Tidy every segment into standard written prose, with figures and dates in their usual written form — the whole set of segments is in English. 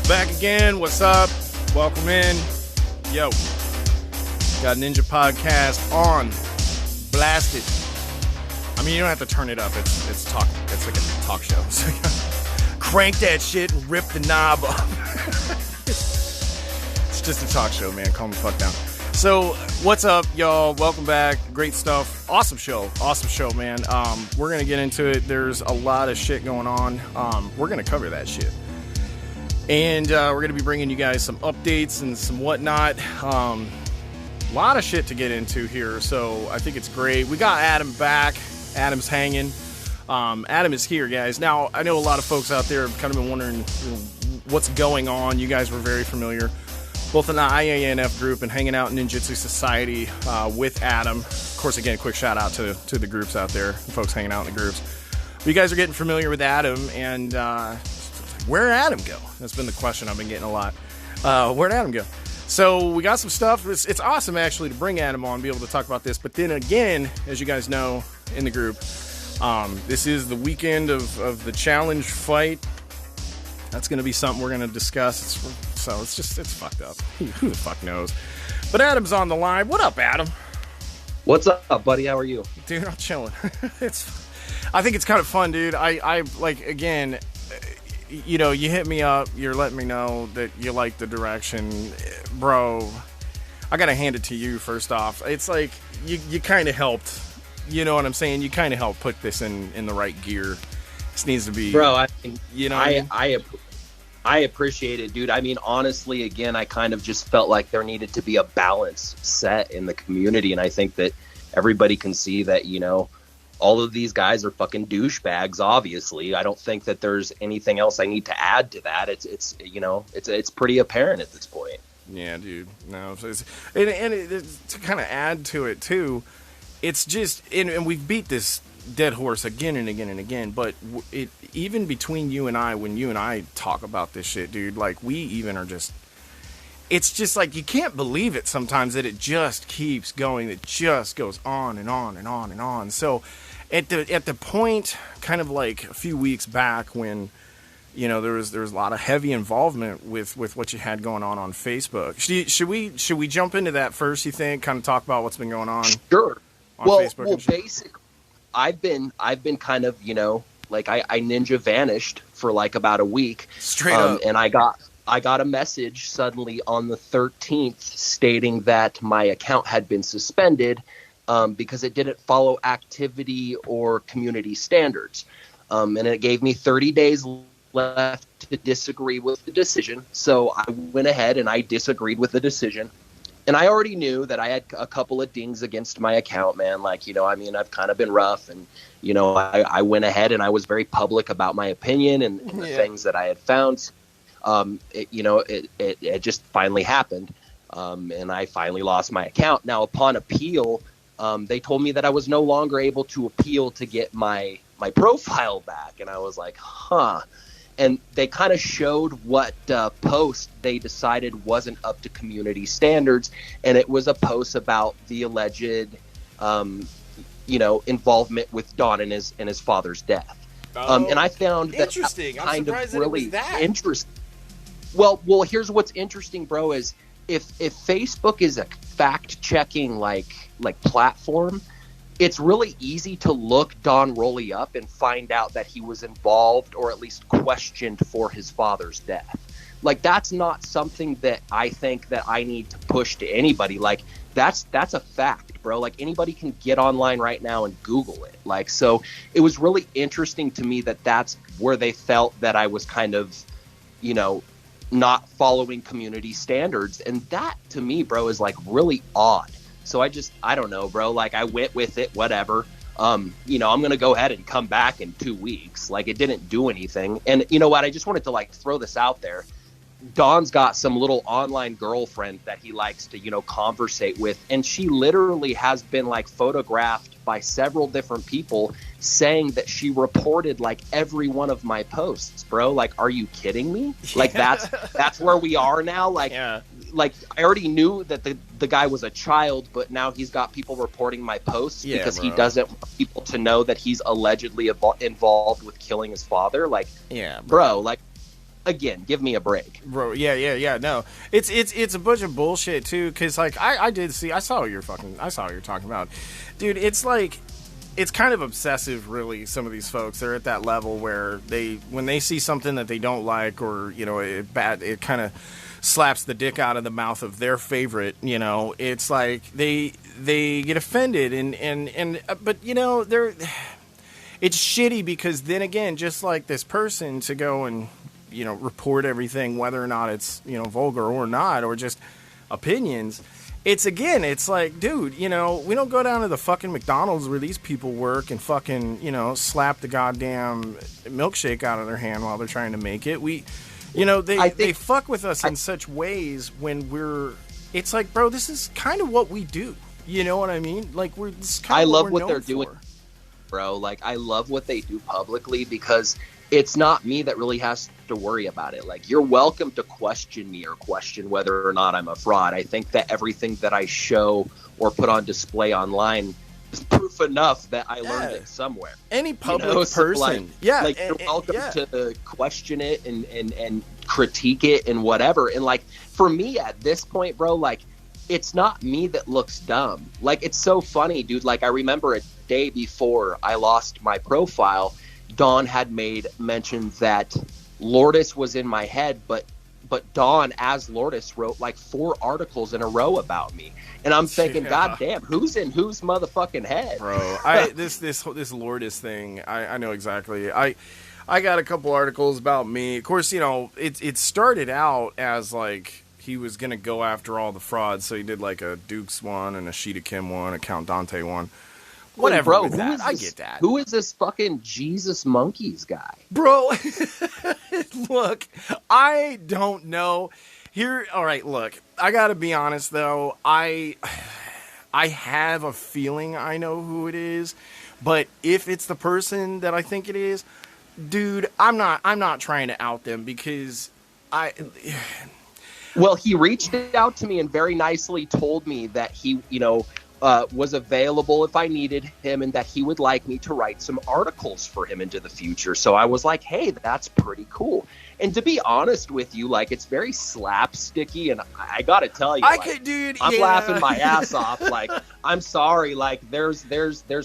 Back again. What's up? Welcome in. Yo. Got Ninja Podcast on. Blasted. I mean, you don't have to turn it up. It's talk. It's like a talk show. So crank that shit and rip the knob up. It's just a talk show, man. Calm the fuck down. So, what's up, y'all? Welcome back. Great stuff. Awesome show, man. We're gonna get into it. There's a lot of shit going on. We're gonna cover that shit. And we're going to be bringing you guys some updates and some whatnot. A lot of shit to get into here, so I think it's great. We got Adam back. Adam's hanging. Adam is here, guys. Now, I know a lot of folks out there have kind of been wondering what's going on. You guys were very familiar, both in the IANF group and hanging out in Ninjutsu Society with Adam. Of course, again, quick shout out to the groups out there, the folks hanging out in the groups. But you guys are getting familiar with Adam, and where'd Adam go? That's been the question I've been getting a lot. Where'd Adam go? So we got some stuff. It's awesome, actually, to bring Adam on and be able to talk about this. But then again, as you guys know in the group, this is the weekend of the challenge fight. That's going to be something we're going to discuss. It's fucked up. Who the fuck knows? But Adam's on the line. What up, Adam? What's up, buddy? How are you? Dude, I'm chilling. I think it's kind of fun, dude. I like, again, you know, you hit me up, you're letting me know that you like the direction. Bro, I gotta hand it to you first off. It's like, you kind of helped, you know what I'm saying? You kind of helped put this in the right gear. This needs to be... Bro, I mean, you know, I appreciate it, dude. I mean, honestly, again, I kind of just felt like there needed to be a balance set in the community, and I think that everybody can see that, you know, all of these guys are fucking douchebags, obviously. I don't think that there's anything else I need to add to that. It's you know, it's pretty apparent at this point. Yeah, dude. No, and to kind of add to it, too, it's just, and we've beat this dead horse again and again and again, but even between you and I, when you and I talk about this shit, dude, like, we even are just, it's just like, you can't believe it sometimes that it just keeps going. It just goes on and on and on and on. So at the point, kind of like a few weeks back, when, you know, there was a lot of heavy involvement with what you had going on Facebook. Should we jump into that first, you think? Kind of talk about what's been going on? Sure. On Facebook. Well, basically, I've been kind of, you know, like I ninja vanished for like about a week. Straight up. And I got a message suddenly on the 13th stating that my account had been suspended because it didn't follow activity or community standards. And it gave me 30 days left to disagree with the decision. So I went ahead and I disagreed with the decision. And I already knew that I had a couple of dings against my account, man. Like, you know, I mean, I've kind of been rough. And, you know, I went ahead and I was very public about my opinion and the things that I had found. It just finally happened, and I finally lost my account. Now, upon appeal, they told me that I was no longer able to appeal to get my profile back, and I was like, huh. And they kind of showed what post they decided wasn't up to community standards, and it was a post about the alleged, involvement with Don and his father's death. And I found that interesting. kind I'm of surprised really that it was that. interesting. Well, here's what's interesting, bro, is if Facebook is a fact-checking like platform, it's really easy to look Don Rawley up and find out that he was involved or at least questioned for his father's death. Like, that's not something that I think that I need to push to anybody. Like, that's a fact, bro. Like, anybody can get online right now and Google it. Like, so it was really interesting to me that that's where they felt that I was kind of, you know, not following community standards. And that, to me, bro, is like really odd. So I don't know, bro. Like, I went with it, whatever. I'm going to go ahead and come back in 2 weeks. Like, it didn't do anything. And you know what? I just wanted to like throw this out there. Don's got some little online girlfriend that he likes to, conversate with. And she literally has been like photographed by several different people saying that she reported like every one of my posts, bro. Like, are you kidding me? Like, that's where we are now. Like, like I already knew that the guy was a child, but now he's got people reporting my posts because he doesn't want people to know that he's allegedly involved with killing his father. Like, bro, like, again, give me a break. Bro, yeah. No, it's a bunch of bullshit too. Cause like I saw what you're talking about, dude. It's like, it's kind of obsessive, really. Some of these folks, they're at that level where when they see something that they don't like, or it kind of slaps the dick out of the mouth of their favorite. It's like they get offended, but it's shitty, because then again, just like this person to go and report everything, whether or not it's vulgar or not, or just opinions. It's like, dude, we don't go down to the fucking McDonald's where these people work and fucking, slap the goddamn milkshake out of their hand while they're trying to make it. They fuck with us in such ways when it's like, bro, this is kind of what we do. You know what I mean? Like, I love what they're doing, bro. Like, I love what they do publicly, because it's not me that really has to worry about it. Like, you're welcome to question me or question whether or not I'm a fraud. I think that everything that I show or put on display online is proof enough that I learned it somewhere. Any public person. You're welcome to question it and critique it and whatever. And like, for me at this point, bro, like, it's not me that looks dumb. Like, it's so funny, dude. Like, I remember a day before I lost my profile, Dawn had made mention that Lourdes was in my head, but Dawn, as Lourdes, wrote like 4 articles in a row about me, and I'm thinking, God damn, who's in whose motherfucking head, bro? This Lourdes thing, I know exactly. I got a couple articles about me. Of course, it started out as like he was gonna go after all the frauds, so he did like a Dukes one and a Sheeta Kim one, a Count Dante one. Whatever, bro. I get that. Who is this fucking Jesus Monkeys guy, bro? Look, I don't know. All right. Look, I gotta be honest though. I have a feeling I know who it is, but if it's the person that I think it is, dude, I'm not trying to out them, because Well, he reached out to me and very nicely told me that he, was available if I needed him, and that he would like me to write some articles for him into the future. So I was like, hey, that's pretty cool. And to be honest with you, like, it's very slapsticky, and I gotta tell you, I'm laughing my ass off. Like, I'm sorry, like, there's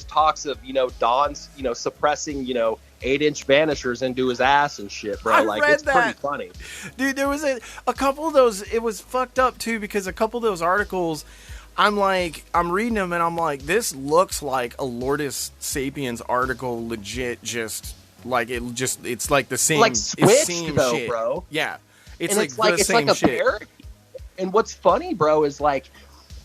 talks of, Don's, suppressing, 8-inch vanishers into his ass and shit, bro. It's pretty funny. Dude, there was a couple of those, it was fucked up too, because a couple of those articles, I'm reading them and I'm like, this looks like a Lourdes Sapiens article, legit, it's like the same, like switched though, shit. Bro. Yeah. It's like a parody. And what's funny, bro, is like,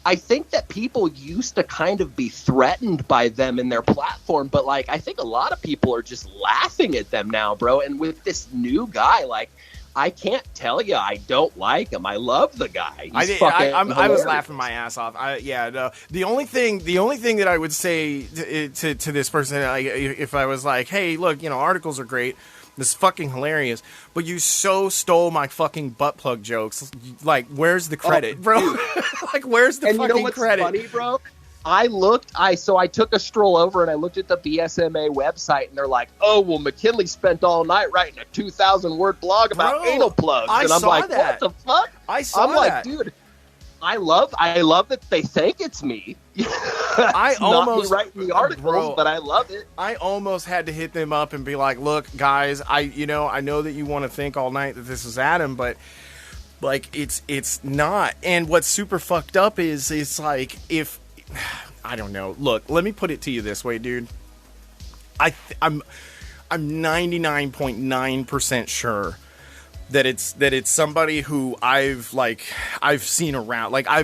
I think that people used to kind of be threatened by them in their platform, but like, I think a lot of people are just laughing at them now, bro. And with this new guy, like, I can't tell you I don't like him. I love the guy. I was laughing my ass off. The only thing that I would say to this person, if I was like, hey, look, articles are great, this is fucking hilarious, but you so stole my fucking butt plug jokes. Like, where's the credit, bro? Like, where's the fucking credit? Funny, bro? I took a stroll over and I looked at the BSMA website, and they're like, oh, well, Mckinley spent all night writing a 2,000-word blog about anal plugs. And I'm like, what the fuck? I'm like, dude, I love that they think it's me. I almost not me writing the articles, but I love it. I almost had to hit them up and be like, look, guys, I know that you want to think all night that this is Adam, but like, it's not. And what's super fucked up is it's like, if I don't know. Look, let me put it to you this way, dude. I'm 99.9% sure that it's somebody who I've seen around. Like, all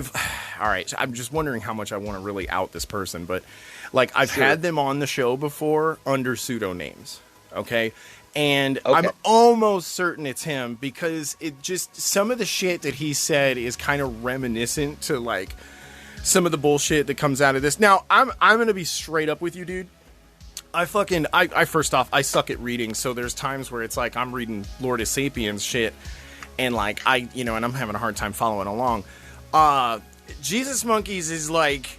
right, I'm just wondering how much I want to really out this person, but like, I've had them on the show before under pseudonames. Okay. And I'm almost certain it's him, because it just, some of the shit that he said is kind of reminiscent to like some of the bullshit that comes out of this. Now, I'm gonna be straight up with you, dude. I first off, I suck at reading, so there's times where it's like I'm reading Lourdes Sapiens shit, and like and I'm having a hard time following along. Jesus Monkeys is like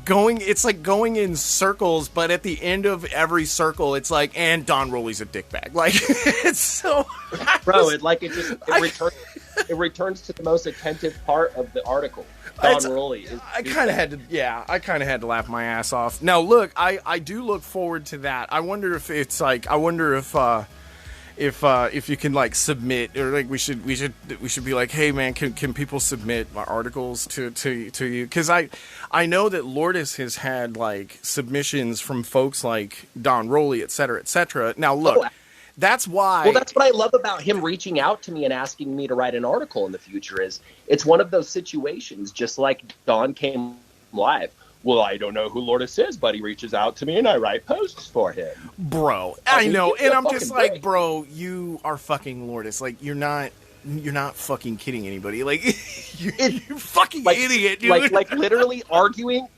going in circles, but at the end of every circle, it's like, and Don Rawley's a dickbag. Like, it's so... Bro, it returns to the most attentive part of the article. Don Rawley is... I kind of had to laugh my ass off. Now, look, I do look forward to that. I wonder if it's like... If you can like submit, or like we should be like, hey man, can people submit my articles to you? Because I know that Lourdes has had like submissions from folks like Don Rawley, et cetera, et cetera. Now look, that's why. Well, that's what I love about him reaching out to me and asking me to write an article in the future. Is it's one of those situations, just like Don came live. Well, I don't know who Lourdes is, but he reaches out to me and I write posts for him. Bro, I know. And I'm just like, break. Bro, you are fucking Lourdes. Like, you're not fucking kidding anybody. Like, you're fucking like, idiot, dude. Like literally arguing.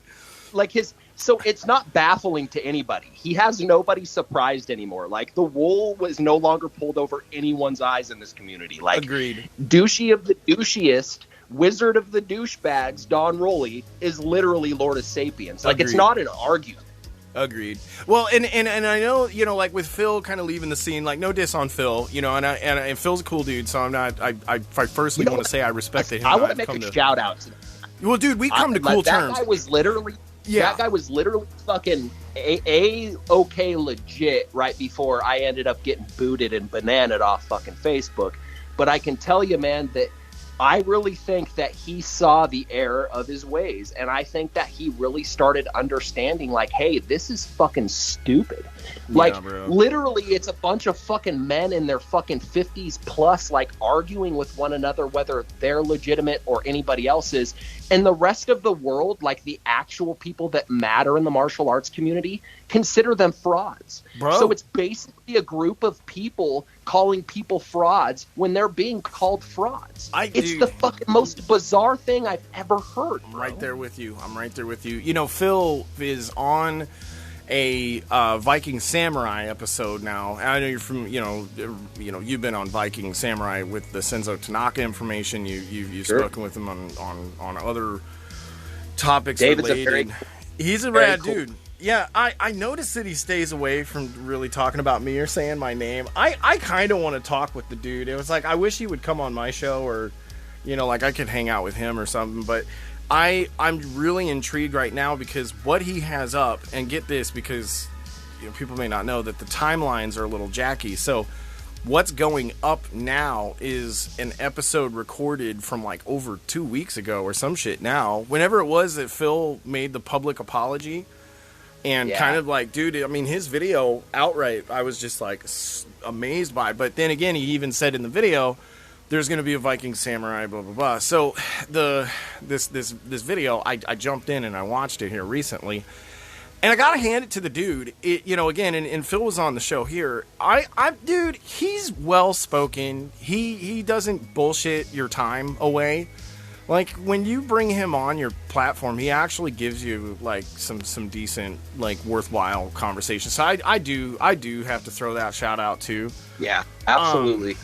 Like so it's not baffling to anybody. He has nobody surprised anymore. Like, the wool was no longer pulled over anyone's eyes in this community. Like, agreed. Douchey of the douchiest. Wizard of the douchebags, Don Rawley, is literally Lourdes Sapiens. Like, It's not an argument. Agreed. Well, and I know, you know, like with Phil kind of leaving the scene, like no diss on Phil, you know, and Phil's a cool dude, so I'm not. I firstly want to say I respected him. I want to make a shout out to him. Well, dude, we come to cool terms. That guy was literally. Yeah. That guy was literally fucking okay legit right before I ended up getting booted and bananaed off fucking Facebook. But I can tell you, man, that I really think that he saw the error of his ways, and I think that he really started understanding, like, hey, this is fucking stupid. Like, literally, it's a bunch of fucking men in their fucking 50s plus, like, arguing with one another whether they're legitimate or anybody else is, and the rest of the world, like the actual people that matter in the martial arts community, consider them frauds. Bro. So it's basically a group of people calling people frauds when they're being called frauds. It's the fucking most bizarre thing I've ever heard. I'm right there with you. You know, Phil is on a Viking Samurai episode now. I know you're from, you know, you've been on Viking Samurai with the Senzo Tanaka information. You've sure. spoken with him on other topics. David's related. He's a rad dude. Yeah, I noticed that he stays away from really talking about me or saying my name. I kind of want to talk with the dude. It was like, I wish he would come on my show, or, you know, like I could hang out with him or something. But I'm really intrigued right now because what he has up, and get this because, you know, people may not know that the timelines are a little jacky. So what's going up now is an episode recorded from like over 2 weeks ago or some shit now. Whenever it was that Phil made the public apology. And kind of like, dude, I mean, his video outright, I was just like amazed by. But then again, he even said in the video, there's going to be a Viking Samurai, blah, blah, blah. So this video, I jumped in and I watched it here recently. And I got to hand it to the dude. You know, again, and Phil was on the show here. Dude, he's well-spoken. He doesn't bullshit your time away. Like, when you bring him on your platform, he actually gives you, like, some decent, like, worthwhile conversations. So I do have to throw that shout out, too. Yeah, absolutely.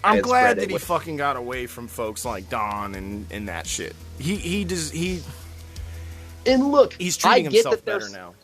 I'm glad that he fucking got away from folks like Don and that shit. And look, he's treating himself better now.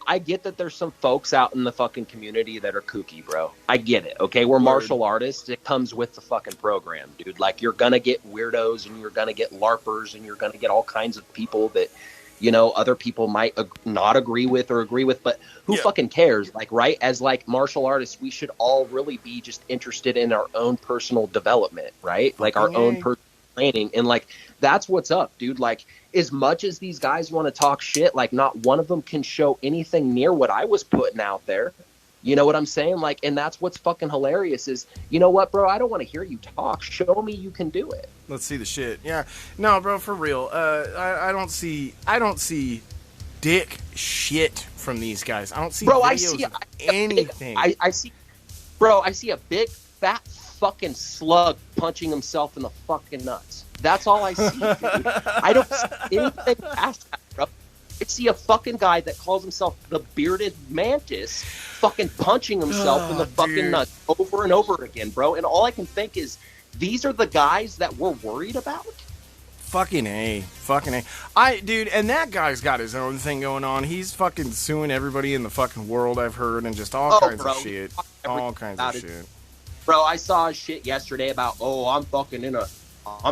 I get that there's some folks out in the fucking community that are kooky, bro. I get it, okay? We're martial artists. It comes with the fucking program, dude. Like, you're gonna get weirdos, and you're gonna get LARPers, and you're gonna get all kinds of people that, you know, other people might not agree with or agree with, but who fucking cares? Like, right? As, like, martial artists, we should all really be just interested in our own personal development, right? Like, our own personal training. And, like, that's what's up, dude. Like, as much as these guys want to talk shit, like, not one of them can show anything near what I was putting out there. You know what I'm saying? Like, and that's what's fucking hilarious is, you know what, bro? I don't want to hear you talk. Show me you can do it. Let's see the shit. Yeah. No, bro, for real. I don't see dick shit from these guys. I don't see anything. I see a big fat fucking slug punching himself in the fucking nuts. That's all I see, dude. I don't see anything past that, bro. I see a fucking guy that calls himself the Bearded Mantis fucking punching himself in the fucking nuts over and over again, bro. And all I can think is, these are the guys that we're worried about? Fucking A. Dude, and that guy's got his own thing going on. He's fucking suing everybody in the fucking world, I've heard, and just all kinds of shit. All kinds of shit. Bro, I saw shit yesterday about, I'm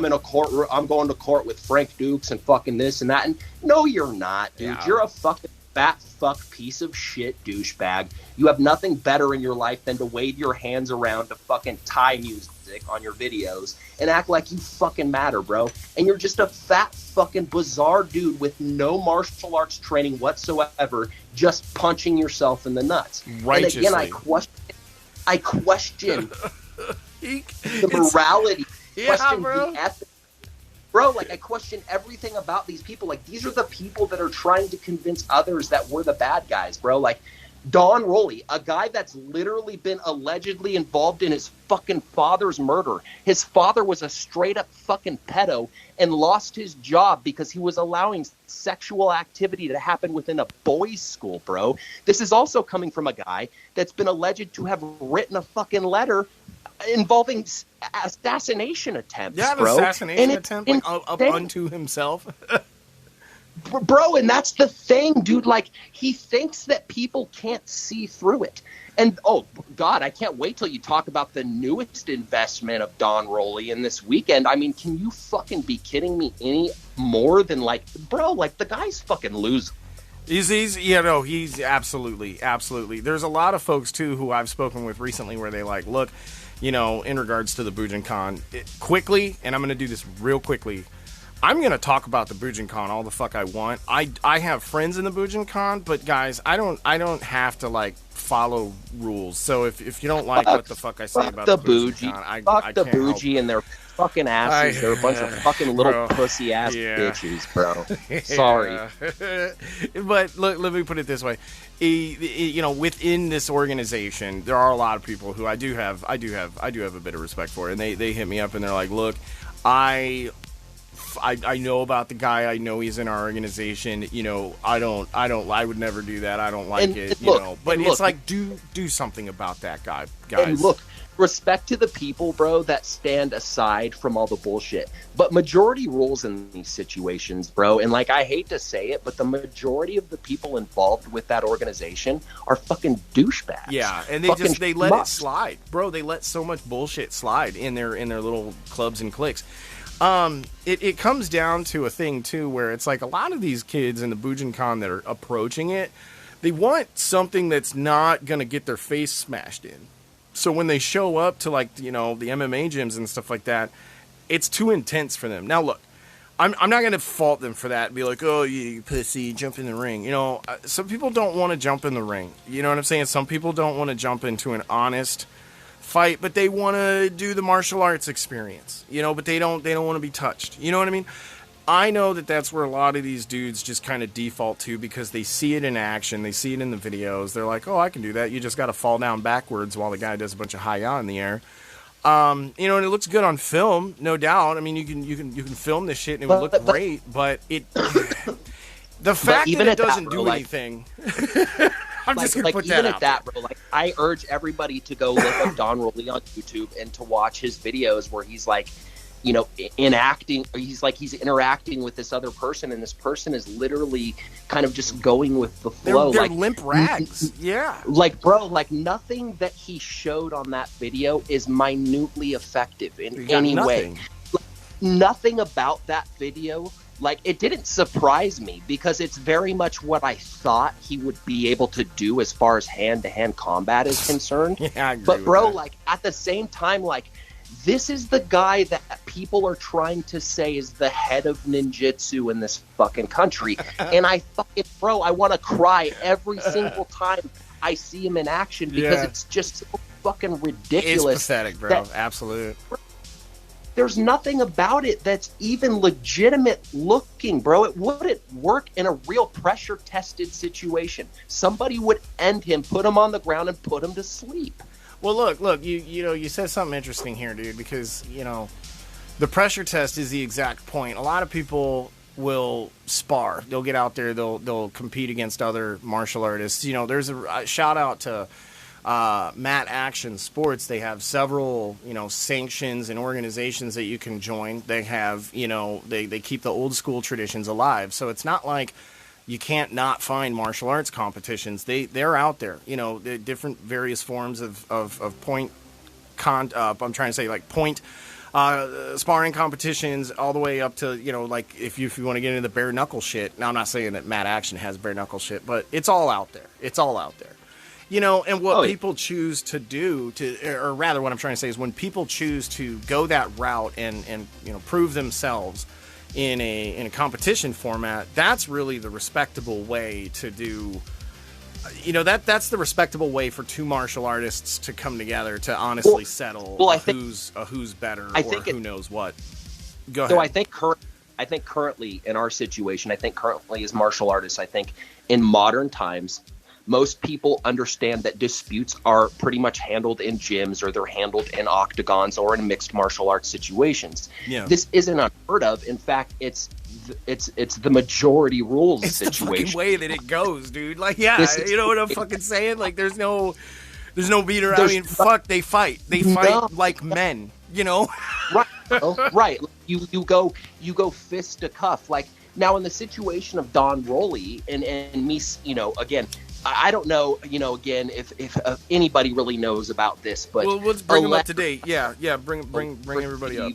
in a courtroom, I'm going to court with Frank Dukes and fucking this and that. And no, you're not, dude. Yeah. You're a fucking fat fuck piece of shit douchebag. You have nothing better in your life than to wave your hands around to fucking Thai music on your videos and act like you fucking matter, bro. And you're just a fat fucking bizarre dude with no martial arts training whatsoever, just punching yourself in the nuts. Righteously. And again, I question the morality, question the ethics. Bro, like, I question everything about these people. Like, these are the people that are trying to convince others that we're the bad guys, bro. Like, Don Rowley, a guy that's literally been allegedly involved in his fucking father's murder. His father was a straight-up fucking pedo and lost his job because he was allowing sexual activity to happen within a boys' school, bro. This is also coming from a guy that's been alleged to have written a fucking letter involving assassination attempts, bro. Assassination attempt, like, up unto himself. Bro, and that's the thing, dude. Like, he thinks that people can't see through it. And, oh, God, I can't wait till you talk about the newest investment of Don Rowley in this weekend. I mean, can you fucking be kidding me any more than, like, bro, like, the guy's fucking losing. He's absolutely. There's a lot of folks, too, who I've spoken with recently where they like, look, you know, in regards to the Bujinkan, quickly, and I'm going to do this real quickly, I'm going to talk about the Bujinkan all the fuck I want. I have friends in the Bujinkan, but guys, I don't have to, like, follow rules. So if you don't like what the fuck I say about the Bujinkan, I can't the Buji and their fucking asses. They're a bunch of fucking little pussy ass bitches, bro. Sorry. But look, let me put it this way. You know, within this organization, there are a lot of people who I do have a bit of respect for, and they hit me up and they're like, look, I know about the guy. I know he's in our organization. You know, I would never do that. I don't like it. You know, but it's like, do something about that guy, guys. And look, respect to the people, bro, that stand aside from all the bullshit. But majority rules in these situations, bro. And, like, I hate to say it, but the majority of the people involved with that organization are fucking douchebags. Yeah, and they let it slide, bro. They let so much bullshit slide in their little clubs and cliques. It comes down to a thing, too, where it's like a lot of these kids in the Bujinkan that are approaching it, they want something that's not going to get their face smashed in. So when they show up to, like, you know, the MMA gyms and stuff like that, it's too intense for them. Now, look, I'm not going to fault them for that and be like, oh, you pussy, jump in the ring. You know, some people don't want to jump in the ring. You know what I'm saying? Some people don't want to jump into an honest fight, but they want to do the martial arts experience, you know, but they don't want to be touched. You know what I mean? I know that that's where a lot of these dudes just kind of default to because they see it in action. They see it in the videos. They're like, oh, I can do that. You just got to fall down backwards while the guy does a bunch of hi-ya in the air. You know, and it looks good on film, no doubt. I mean, you can film this shit and it would look great, but the fact that it doesn't do anything. I'm just gonna put that out there. Bro, like, I urge everybody to go look up Don Rowley on YouTube and to watch his videos where he's like, you know, he's interacting with this other person, and this person is literally kind of just going with the flow. They're like limp rags. Yeah. Like, bro, like, nothing that he showed on that video is minutely effective in any way. Like, nothing about that video, like, it didn't surprise me because it's very much what I thought he would be able to do as far as hand-to-hand combat is concerned. Yeah, I agree but, with bro, that. like, at the same time, like, this is the guy that people are trying to say is the head of ninjutsu in this fucking country. And I fucking, bro, I want to cry every single time I see him in action because it's just so fucking ridiculous. It's pathetic, bro. Absolute. There's nothing about it that's even legitimate looking, bro. It wouldn't work in a real pressure-tested situation. Somebody would end him, put him on the ground, and put him to sleep. Well, look, you know, you said something interesting here, dude, because, you know, the pressure test is the exact point. A lot of people will spar. They'll get out there, they'll compete against other martial artists. You know, there's a shout out to Mat Action Sports, they have several, sanctions and organizations that you can join. They have, they keep the old school traditions alive. So it's not like you can't not find martial arts competitions. They're out there, different various forms of point I'm trying to say like point sparring competitions all the way up to, like if you want to get into the bare knuckle shit. Now, I'm not saying that Mat Action has bare knuckle shit, but it's all out there. It's all out there. And what people choose to do or rather what I'm trying to say is when people choose to go that route and prove themselves in a competition format, that's really the respectable way to do. That's the respectable way for two martial artists to come together to honestly settle who's better or who knows what. Go ahead. So I think currently in our situation, as martial artists, in modern times, most people understand that disputes are pretty much handled in gyms or they're handled in octagons or in mixed martial arts situations. Yeah. This isn't unheard of. In fact, it's the majority rules situation. It's the fucking way that it goes, dude. Like, yeah, you know what I'm fucking saying? Like, there's no beater. I mean, fuck, they fight. They fight like men, Right. Right. You go fist to cuff. Like, now in the situation of Don-Rawley and me, again, I don't know, again, if anybody really knows about this, but let's bring them up to date. Yeah, bring everybody up.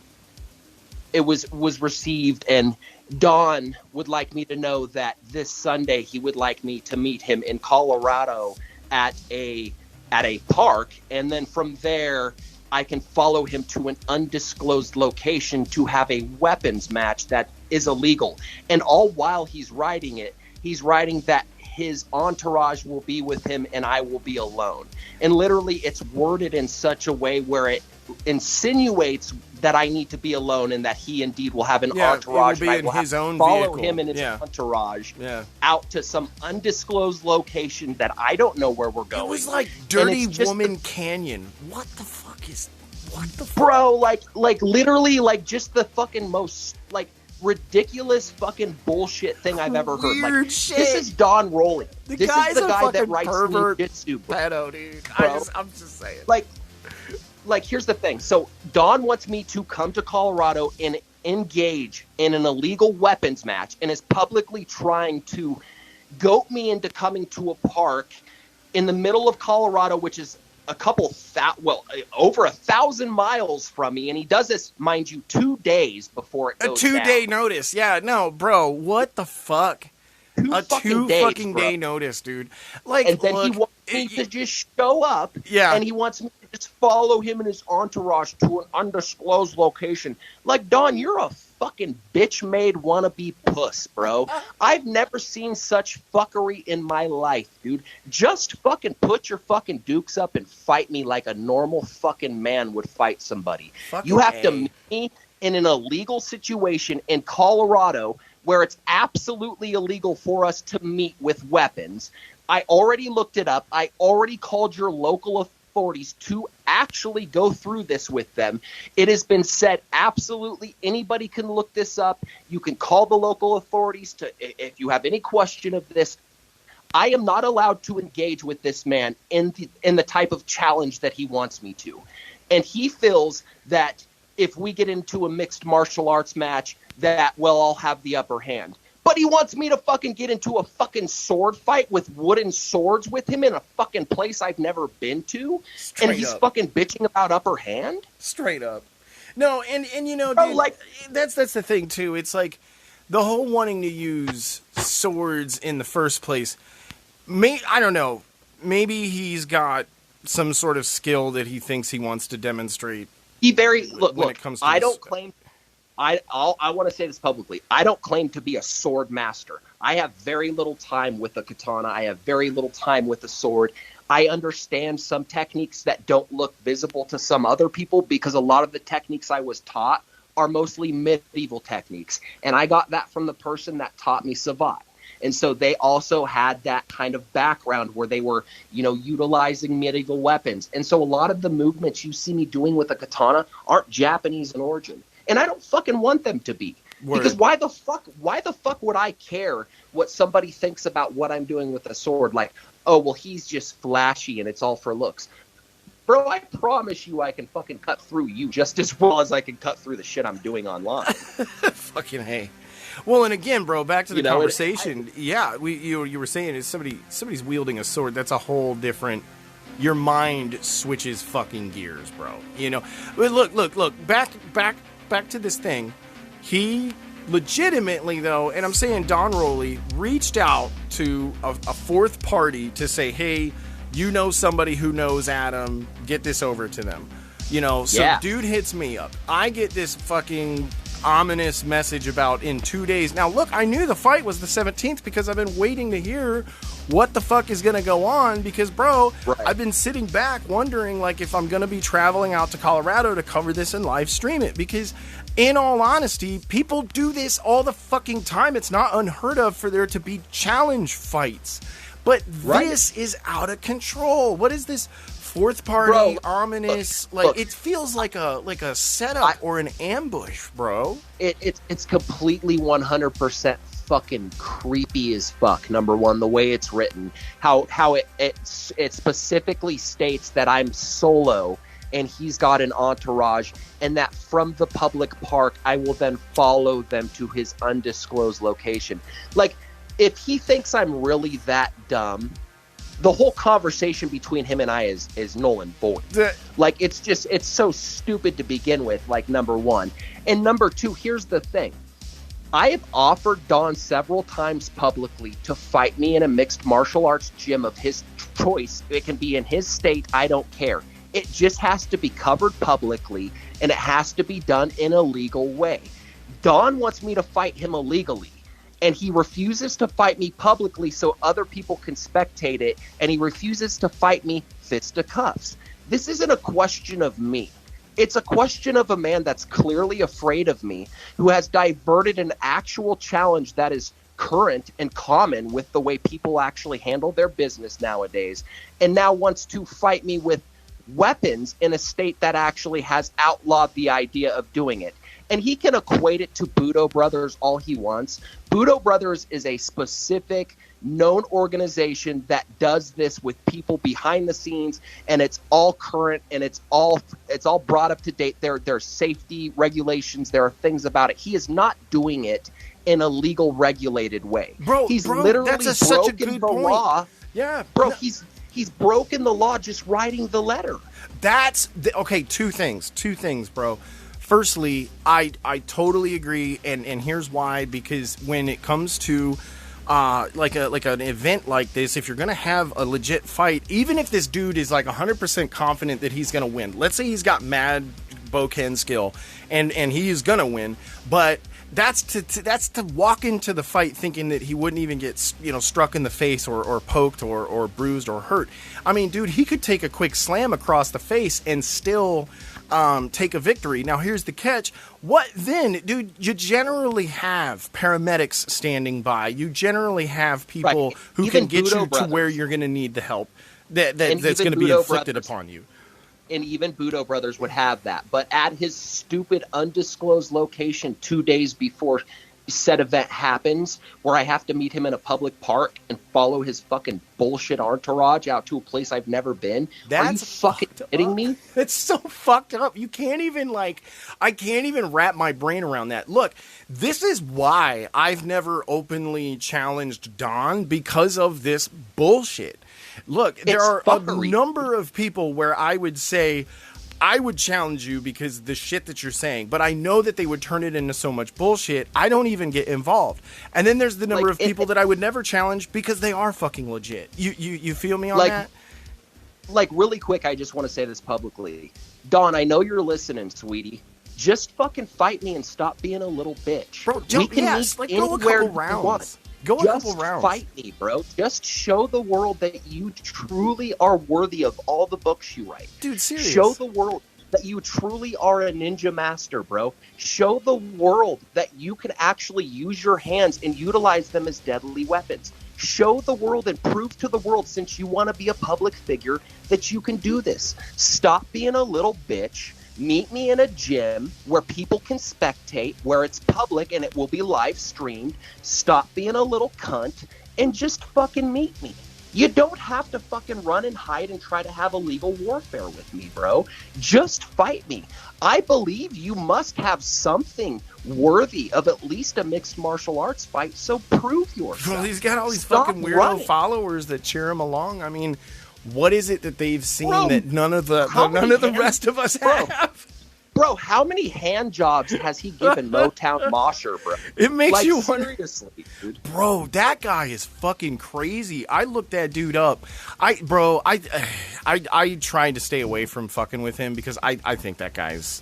It was received, and Don would like me to know that this Sunday he would like me to meet him in Colorado at a park, and then from there I can follow him to an undisclosed location to have a weapons match that is illegal. And all while he's writing that his entourage will be with him and I will be alone. And literally it's worded in such a way where it insinuates that I need to be alone and that he indeed will have an entourage. And I will his own follow vehicle. Him and his entourage out to some undisclosed location that I don't know where we're going. It was like Dirty Woman Canyon. What the fuck? Bro, like literally like just the fucking most like ridiculous fucking bullshit thing I've ever heard. Like, shit. This is Don-Rawley. This is the guy that writes jiu-jitsu. Pedo, dude. I'm just saying. Like here's the thing. So Don wants me to come to Colorado and engage in an illegal weapons match and is publicly trying to goat me into coming to a park in the middle of Colorado, which is over 1,000 miles from me, and he does this, mind you, 2 days before it goes down. A 2-day notice. Yeah, no, bro, what the fuck? A two fucking day notice, dude. Like, and then he wants me to just show up, and he wants me to just follow him and his entourage to an undisclosed location. Like, Don, you're a fucking bitch-made wannabe puss, bro. I've never seen such fuckery in my life, dude. Just fucking put your fucking dukes up and fight me like a normal fucking man would fight somebody. You have to meet me in an illegal situation in Colorado where it's absolutely illegal for us to meet with weapons. I already looked it up. I already called your local authorities to actually go through this with them. It has been said absolutely anybody can look this up. You can call the local authorities if you have any question of this. I am not allowed to engage with this man in the type of challenge that he wants me to. And he feels that if we get into a mixed martial arts match, that, well, I'll have the upper hand. But he wants me to fucking get into a fucking sword fight with wooden swords with him in a fucking place I've never been to? And he's fucking bitching about upper hand? Straight up. No, and dude, like, that's the thing, too. It's like the whole wanting to use swords in the first place. I don't know. Maybe he's got some sort of skill that he thinks he wants to demonstrate. Look, I don't claim... I want to say this publicly. I don't claim to be a sword master. I have very little time with a katana. I have very little time with a sword. I understand some techniques that don't look visible to some other people because a lot of the techniques I was taught are mostly medieval techniques. And I got that from the person that taught me Savate. And so they also had that kind of background where they were, utilizing medieval weapons. And so a lot of the movements you see me doing with a katana aren't Japanese in origin. And I don't fucking want them to be. Because why the fuck would I care what somebody thinks about what I'm doing with a sword? Like, oh, well, he's just flashy and it's all for looks. Bro, I promise you I can fucking cut through you just as well as I can cut through the shit I'm doing online. Fucking hey. Well, and again, bro, back to the conversation. You were saying is somebody's wielding a sword. That's a whole different. Your mind switches fucking gears, bro. You know, look. Back to this thing. He legitimately, though, and I'm saying Don Rawley reached out to a fourth party to say, hey, you know somebody who knows Adam, get this over to them. You know, so dude hits me up. I get this fucking ominous message about in 2 days. Now, look, I knew the fight was the 17th because I've been waiting to hear what the fuck is going to go on because, bro, I've been sitting back wondering, like, if I'm going to be traveling out to Colorado to cover this and live stream it because, in all honesty, people do this all the fucking time. It's not unheard of for there to be challenge fights. But this is out of control. What is this fourth party, ominous? It feels like a setup or an ambush, bro. It's completely 100% fucking creepy as fuck. Number one, the way it's written, how it specifically states that I'm solo and he's got an entourage, and that from the public park I will then follow them to his undisclosed location. Like, if he thinks I'm really that dumb, the whole conversation between him and I is null and void. Like, it's so stupid to begin with, like, number one. And number two, here's the thing. I have offered Don several times publicly to fight me in a mixed martial arts gym of his choice. It can be in his state, I don't care. It just has to be covered publicly, and it has to be done in a legal way. Don wants me to fight him illegally, and he refuses to fight me publicly so other people can spectate it, and he refuses to fight me fisticuffs. This isn't a question of me. It's a question of a man that's clearly afraid of me, who has diverted an actual challenge that is current and common with the way people actually handle their business nowadays, and now wants to fight me with weapons in a state that actually has outlawed the idea of doing it. And he can equate it to Budo Brothers all he wants. Budo Brothers is a specific known organization that does this with people behind the scenes, and it's all current and it's all brought up to date. There are safety regulations, there are things about it. He is not doing it in a legal regulated way. He's literally broken the law. Yeah. Bro, he's broken the law just writing the letter. Okay, two things, bro. Firstly, I totally agree, and here's why. Because when it comes to like an event like this, if you're gonna have a legit fight, even if this dude is like 100% confident that he's gonna win, let's say he's got mad Boken skill and he is gonna win, but that's to walk into the fight thinking that he wouldn't even get struck in the face or poked or bruised or hurt. I mean, dude, he could take a quick slam across the face and still take a victory. Now, here's the catch. What then, dude? You generally have paramedics standing by. You generally have people who even can get you to where you're going to need the help that's going to be inflicted upon you. And even Budo Brothers would have that. But at his stupid undisclosed location 2 days before said event happens, where I have to meet him in a public park and follow his fucking bullshit entourage out to a place I've never been. Are you fucking kidding me? It's so fucked up. You can't even I can't even wrap my brain around that. Look, this is why I've never openly challenged Don, because of this bullshit. Look, there are a number of people where I would say I would challenge you because the shit that you're saying, but I know that they would turn it into so much bullshit, I don't even get involved. And then there's the number of people that I would never challenge because they are fucking legit. You feel me on that? Like, really quick, I just want to say this publicly. Don, I know you're listening, sweetie. Just fucking fight me and stop being a little bitch. Bro, go a couple rounds. Just fight me, bro. Just show the world that you truly are worthy of all the books you write. Dude, seriously. Show the world that you truly are a ninja master, bro. Show the world that you can actually use your hands and utilize them as deadly weapons. Show the world and prove to the world, since you want to be a public figure, that you can do this. Stop being a little bitch. Meet me in a gym where people can spectate, where it's public and it will be live streamed. Stop being a little cunt and just fucking meet me. You don't have to fucking run and hide and try to have illegal warfare with me, bro. Just fight me. I believe you must have something worthy of at least a mixed martial arts fight, so prove yourself. Well, he's got all these Stop fucking weirdo running. followers that cheer him along. I mean, what is it that they've seen Bro, that none of the rest of us have? Bro, how many hand jobs has he given Motown Mosher, bro? It makes like, you wonder. Seriously, dude. Bro, that guy is fucking crazy. I looked that dude up. I tried to stay away from fucking with him because I think that guy's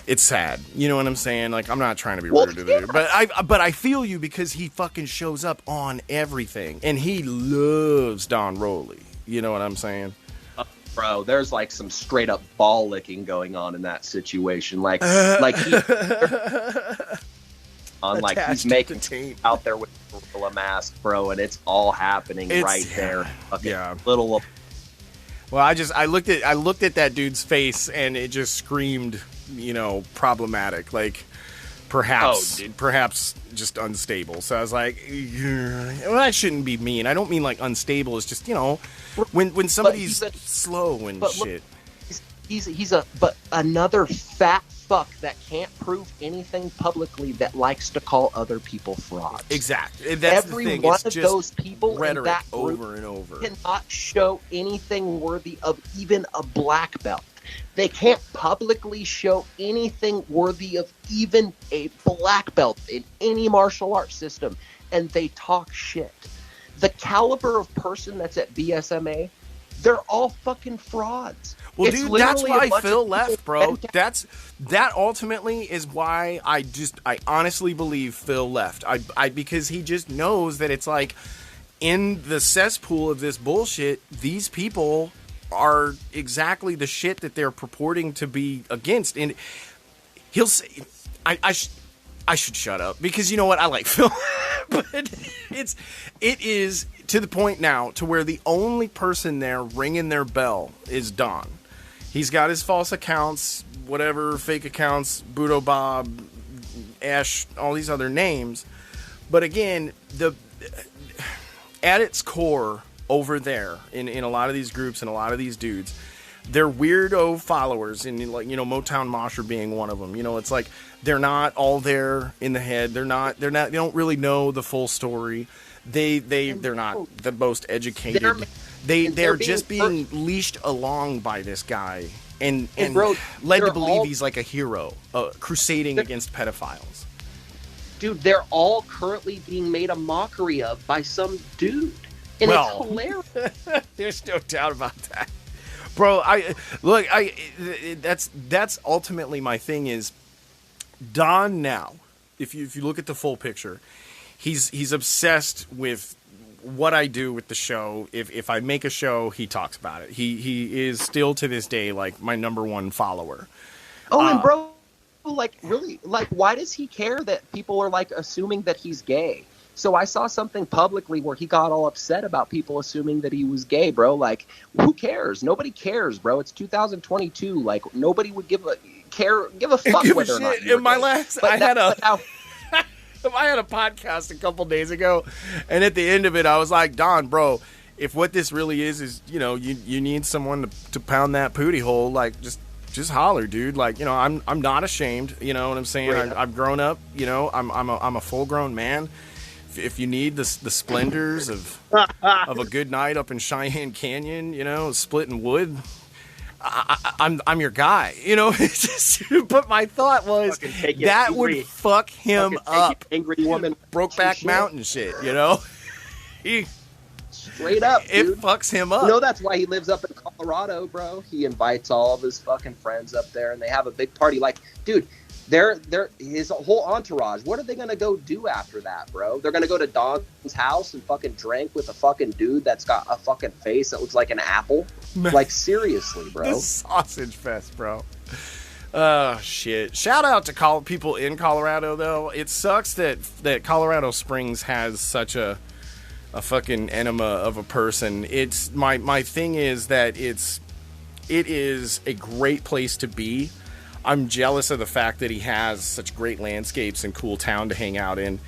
it's sad. You know what I'm saying? Like, I'm not trying to be rude to the dude, but I feel you because he fucking shows up on everything and he loves Don Rawley. You know what I'm saying? Bro, there's like some straight up ball licking going on in that situation. Like he's making out there with a gorilla mask, bro, and it's all happening right there. Okay, yeah. Little. Well, I looked at that dude's face and it just screamed, you know, problematic. Like perhaps just unstable. So I was like, well, that shouldn't be mean. I don't mean like unstable. It's just, you know, when somebody's slow and shit. He's another fat fuck that can't prove anything publicly that likes to call other people frauds. Exactly. That's every the thing. one it's of just those people in that group over and over cannot show anything worthy of even a black belt. They can't publicly show anything worthy of even a black belt in any martial arts system, and they talk shit. The caliber of person that's at BSMA, they're all fucking frauds. Well, dude, that's why Phil left, bro. That ultimately is why I honestly believe Phil left. Because he just knows that it's like in the cesspool of this bullshit, these people are exactly the shit that they're purporting to be against. And he'll say, I should shut up because you know what? I like Phil, but it is to the point now to where the only person there ringing their bell is Don. He's got his false accounts, whatever, fake accounts, Budo Bob, Ash, all these other names. But again, at its core over there in a lot of these groups and a lot of these dudes, they're weirdo followers, and like, you know, Motown Mosher being one of them. You know, it's like they're not all there in the head. They don't really know the full story. They're not the most educated. They're just being leashed along by this guy and bro, led to believe he's like a hero, crusading against pedophiles. Dude, they're all currently being made a mockery of by some dude. And it's hilarious. There's no doubt about that. Bro, that's ultimately my thing is Don now. If you look at the full picture, he's obsessed with what I do with the show. If I make a show, he talks about it. He is still to this day like my number one follower. Oh, and bro, like really, like why does he care that people are like assuming that he's gay? So I saw something publicly where he got all upset about people assuming that he was gay, bro. Like, who cares? Nobody cares, bro. It's 2022. Like, nobody would give a fuck whether or not you were gay. I had a podcast a couple days ago, and at the end of it, I was like, Don, bro, if what this really is, you know, you need someone to pound that pooty hole, like, just holler, dude. Like, you know, I'm not ashamed. You know what I'm saying? I've grown up. You know, I'm a full grown man. If you need the splendors of a good night up in Cheyenne Canyon, you know, splitting wood, I'm your guy, you know. But my thought was that would fuck him up. Angry woman, Brokeback Mountain shit, you know. Straight up, dude. It fucks him up. You know, that's why he lives up in Colorado, bro. He invites all of his fucking friends up there, and they have a big party. Like, dude. They're his whole entourage. What are they gonna go do after that, bro? They're gonna go to Don's house and fucking drink with a fucking dude that's got a fucking face that looks like an apple. Like, seriously, bro. This sausage fest, bro. Oh shit! Shout out to people in Colorado, though. It sucks that Colorado Springs has such a fucking enema of a person. It's my thing is that it's it is a great place to be. I'm jealous of the fact that he has such great landscapes and cool town to hang out in.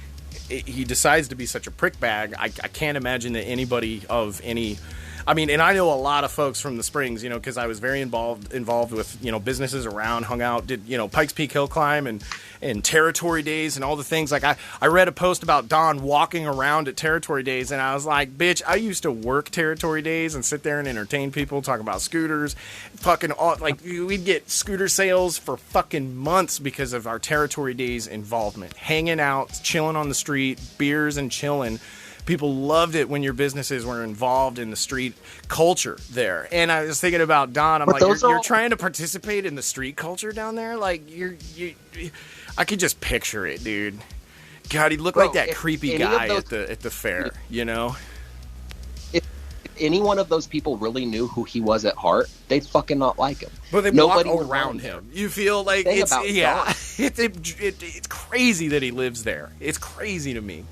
He decides to be such a prick bag. I can't imagine that anybody of any... I mean, and I know a lot of folks from the Springs, you know, because I was very involved with, you know, businesses around, hung out, did, you know, Pikes Peak Hill Climb and Territory Days and all the things. Like, I read a post about Don walking around at Territory Days, and I was like, bitch, I used to work Territory Days and sit there and entertain people, talk about scooters, fucking, like, we'd get scooter sales for fucking months because of our Territory Days involvement. Hanging out, chilling on the street, beers and chilling. People loved it when your businesses were involved in the street culture there. And I was thinking about Don. I'm like, you're trying to participate in the street culture down there? Like, I could just picture it, dude. God, he looked like that creepy guy at the fair, you know? If any one of those people really knew who he was at heart, they'd fucking not like him. But they walk around him. You feel like it's crazy that he lives there. It's crazy to me.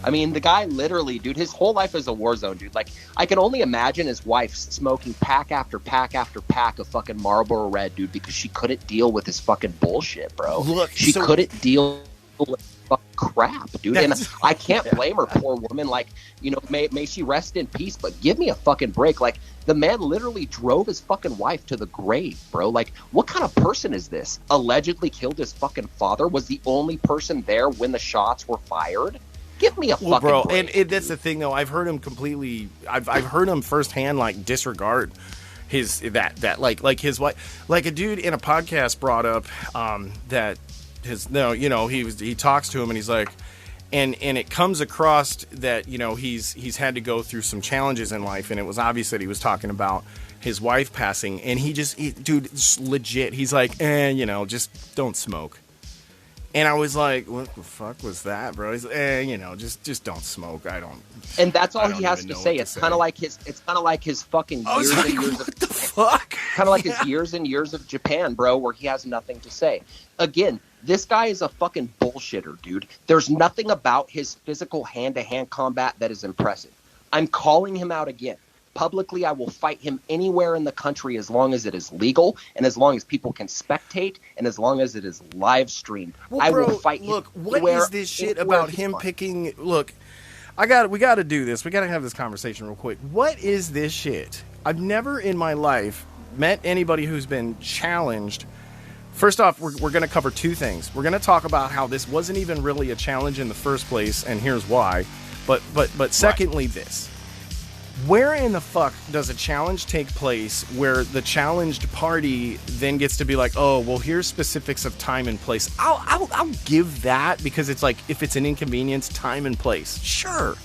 I mean, the guy literally, dude, his whole life is a war zone, dude. Like, I can only imagine his wife smoking pack after pack after pack of fucking Marlboro Red, dude, because she couldn't deal with his fucking bullshit, bro. Look, she couldn't deal with fucking crap, dude. And I can't blame her, poor woman. Like, you know, may she rest in peace, but give me a fucking break. Like, the man literally drove his fucking wife to the grave, bro. Like, what kind of person is this? Allegedly killed his fucking father, was the only person there when the shots were fired? Give me a fucking break. And that's the thing, though. I've heard him I've heard him firsthand, like, disregard his like his wife. Like, a dude in a podcast brought up that he talks to him and he's like, and it comes across that, you know, he's had to go through some challenges in life, and it was obvious that he was talking about his wife passing, and dude, just legit, he's like, you know, just don't smoke. And I was like, what the fuck was that, bro? He's like, you know, just don't smoke. I don't. And that's all he has to say. It's kind of like his fucking years and years what the fuck? Kind of like his years and years of Japan, bro, where he has nothing to say. Again, this guy is a fucking bullshitter, dude. There's nothing about his physical hand-to-hand combat that is impressive. I'm calling him out again. Publicly, I will fight him anywhere in the country as long as it is legal and as long as people can spectate and as long as it is live streamed. Well, I will fight him. Look, what is this shit about him picking? Look, we got to do this. We got to have this conversation real quick. What is this shit? I've never in my life met anybody who's been challenged. First off, we're going to cover two things. We're going to talk about how this wasn't even really a challenge in the first place, and here's why. But secondly, this. Where in the fuck does a challenge take place where the challenged party then gets to be like, oh, well, here's specifics of time and place? I'll give that, because it's like, if it's an inconvenience, time and place. Sure,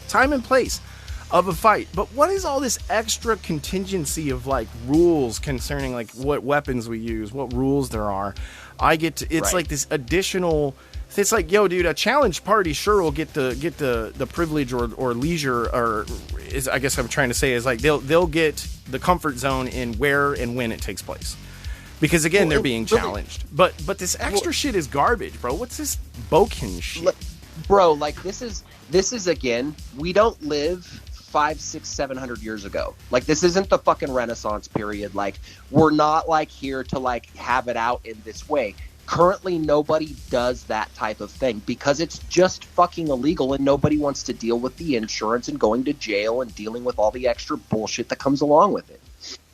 time and place of a fight. But what is all this extra contingency of, like, rules concerning, like, what weapons we use, what rules there are? It's like this additional... It's like, yo, dude, a challenge party sure will get the privilege or leisure, or is, I guess I'm trying to say, is like they'll get the comfort zone in where and when it takes place, because again, they're being challenged. But this extra shit is garbage, bro. What's this Boken shit, bro? Like, this is again, we don't live 500, 600, 700 years ago. Like, this isn't the fucking Renaissance period. Like, we're not like here to like have it out in this way. Currently, nobody does that type of thing because it's just fucking illegal, and nobody wants to deal with the insurance and going to jail and dealing with all the extra bullshit that comes along with it.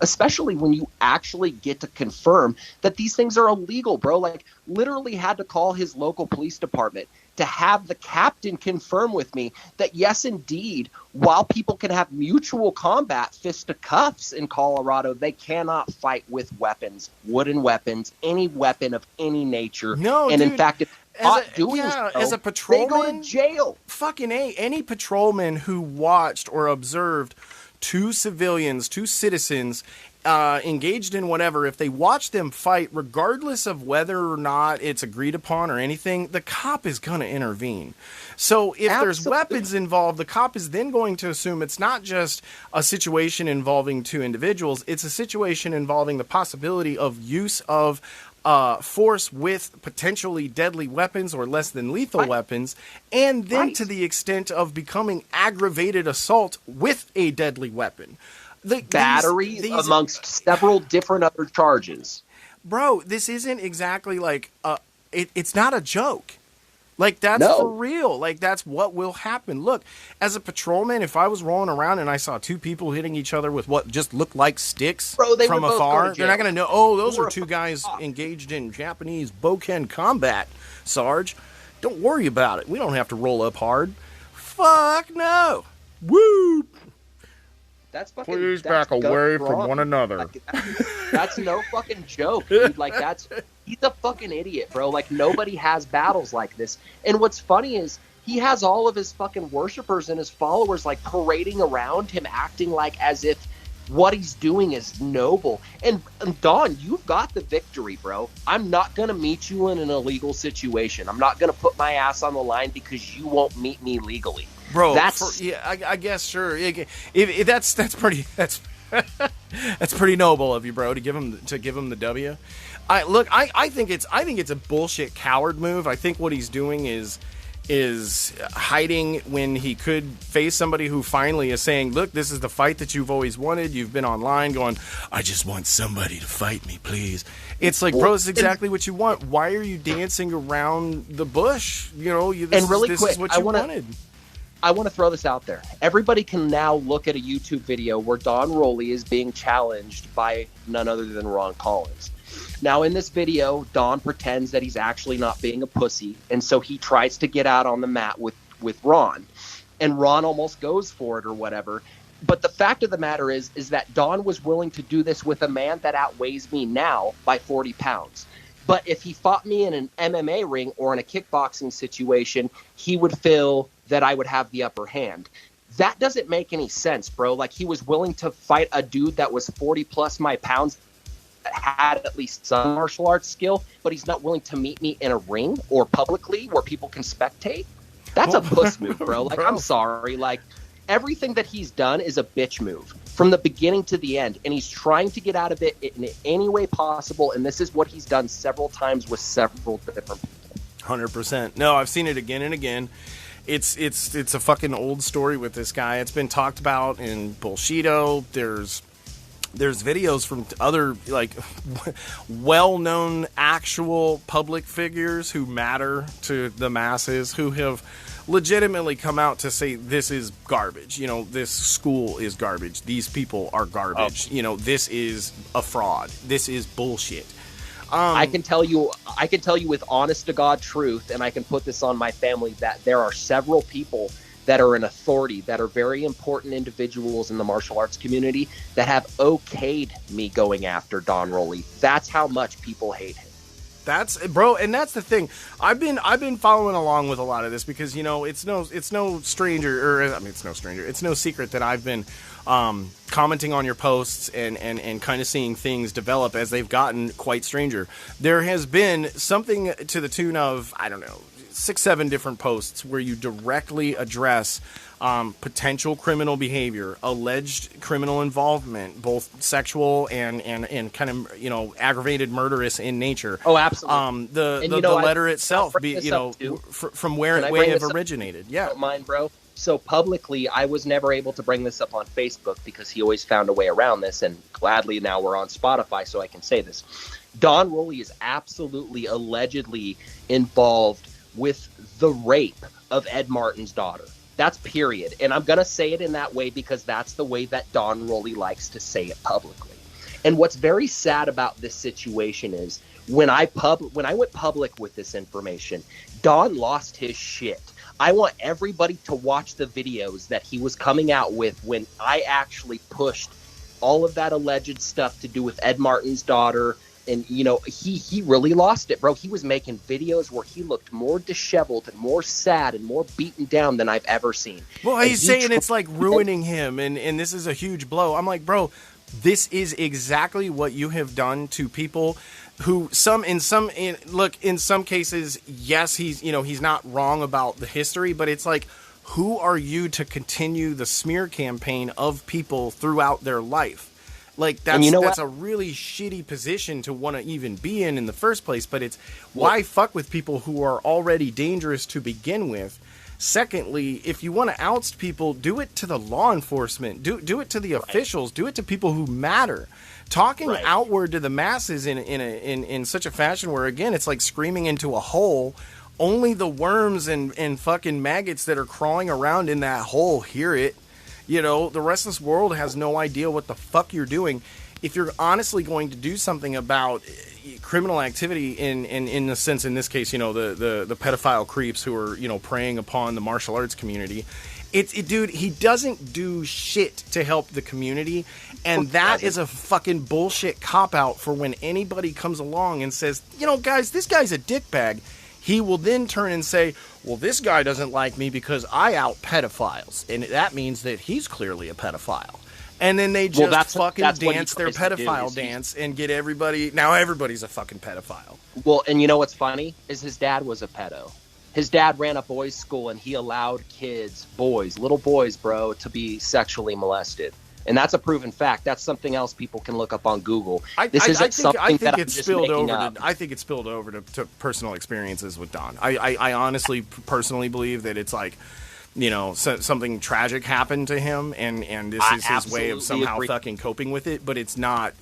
Especially when you actually get to confirm that these things are illegal, bro. Like, literally had to call his local police department to have the captain confirm with me that, yes, indeed, while people can have mutual combat, fisticuffs in Colorado, they cannot fight with weapons, wooden weapons, any weapon of any nature. No, and dude, in fact, if as a patrolman, they go to jail. Fucking any patrolman who watched or observed two citizens engaged in whatever, if they watch them fight, regardless of whether or not it's agreed upon or anything, the cop is going to intervene. So if there's weapons involved, the cop is then going to assume it's not just a situation involving two individuals, it's a situation involving the possibility of use of force with potentially deadly weapons or less than lethal weapons, and then to the extent of becoming aggravated assault with a deadly weapon. battery amongst several different other charges. Bro, this isn't exactly like it's not a joke. Like, that's for real. Like, that's what will happen. Look, as a patrolman, if I was rolling around and I saw two people hitting each other with what just looked like sticks from afar, they're not going to know, oh, those are two guys engaged in Japanese Boken combat, Sarge. Don't worry about it. We don't have to roll up hard. Fuck no. Woo! That's fucking. Please back away from one another. Like, that's no fucking joke, dude. Like, he's a fucking idiot, bro. Like, nobody has battles like this. And what's funny is he has all of his fucking worshipers and his followers like parading around him, acting like as if what he's doing is noble. And Don, you've got the victory, bro. I'm not gonna meet you in an illegal situation. I'm not gonna put my ass on the line because you won't meet me legally. Bro, I guess sure. If that's pretty that's pretty noble of you, bro, to give him the W. I think it's a bullshit coward move. I think what he's doing is hiding when he could face somebody who finally is saying, look, this is the fight that you've always wanted. You've been online going, I just want somebody to fight me, please. It's like, bro, it's exactly what you want. Why are you dancing around the bush? You know, this is what you wanted. I want to throw this out there. Everybody can now look at a YouTube video where Don Rawley is being challenged by none other than Ron Collins. Now, in this video, Don pretends that he's actually not being a pussy, and so he tries to get out on the mat with Ron. And Ron almost goes for it or whatever. But the fact of the matter is that Don was willing to do this with a man that outweighs me now by 40 pounds. But if he fought me in an MMA ring or in a kickboxing situation, he would feel that I would have the upper hand. That doesn't make any sense, bro. Like, he was willing to fight a dude that was 40 plus my pounds, that had at least some martial arts skill, but he's not willing to meet me in a ring or publicly where people can spectate. That's a puss move, bro. Like, I'm sorry. Like, everything that he's done is a bitch move from the beginning to the end, and he's trying to get out of it in any way possible, and this is what he's done several times with several different people. 100%. No, I've seen it again and again. It's a fucking old story with this guy. It's been talked about in Bullshito. There's videos from other, like, well-known actual public figures who matter to the masses, who have legitimately come out to say this is garbage. You know, this school is garbage. These people are garbage. You know, this is a fraud. This is bullshit. I can tell you with honest to God truth, and I can put this on my family, that there are several people that are in authority, that are very important individuals in the martial arts community, that have okayed me going after Don Rawley. That's how much people hate him. That's, bro, and that's the thing. I've been following along with a lot of this because, you know, it's no stranger, or I mean, it's no stranger. It's no secret that I've been commenting on your posts and kind of seeing things develop as they've gotten quite stranger. There has been something to the tune of, I don't know, 6-7 different posts where you directly address potential criminal behavior, alleged criminal involvement, both sexual and kind of, you know, aggravated murderous in nature. Oh, absolutely. The letter itself, from where it may have originated. Yeah. Don't mind, bro. So publicly, I was never able to bring this up on Facebook because he always found a way around this, and gladly now we're on Spotify so I can say this. Don Rawley is absolutely, allegedly involved with the rape of Ed Martin's daughter. That's period. And I'm going to say it in that way because that's the way that Don Rawley likes to say it publicly. And what's very sad about this situation is when I went public with this information, Don lost his shit. I want everybody to watch the videos that he was coming out with when I actually pushed all of that alleged stuff to do with Ed Martin's daughter. And, you know, he really lost it, bro. He was making videos where he looked more disheveled and more sad and more beaten down than I've ever seen. Well, he's saying it's like ruining him, and this is a huge blow. I'm like, bro, this is exactly what you have done to people who in some cases, yes, he's not wrong about the history, but it's like, who are you to continue the smear campaign of people throughout their life? Like, that's a really shitty position to want to even be in the first place. But it's why fuck with people who are already dangerous to begin with. Secondly, if you want to oust people, do it to the law enforcement. Do it to the officials. Do it to people who matter. Talking outward to the masses in such a fashion where, again, it's like screaming into a hole. Only the worms and fucking maggots that are crawling around in that hole hear it. You know, the rest of this world has no idea what the fuck you're doing. If you're honestly going to do something about criminal activity in the sense, in this case, you know, the pedophile creeps who are, you know, preying upon the martial arts community, dude, he doesn't do shit to help the community, and that is a fucking bullshit cop-out for when anybody comes along and says, you know, guys, this guy's a dickbag. He will then turn and say, well, this guy doesn't like me because I out pedophiles, and that means that he's clearly a pedophile. And then they just fucking dance their pedophile dance and get everybody. Now everybody's a fucking pedophile. Well, and you know what's funny is his dad was a pedo. His dad ran a boys' school, and he allowed kids, boys, little boys, bro, to be sexually molested. And that's a proven fact. That's something else people can look up on Google. I think it's spilled over to personal experiences with Don. I honestly, personally believe that it's like, you know, something tragic happened to him, and this is his way of somehow fucking coping with it. But it's not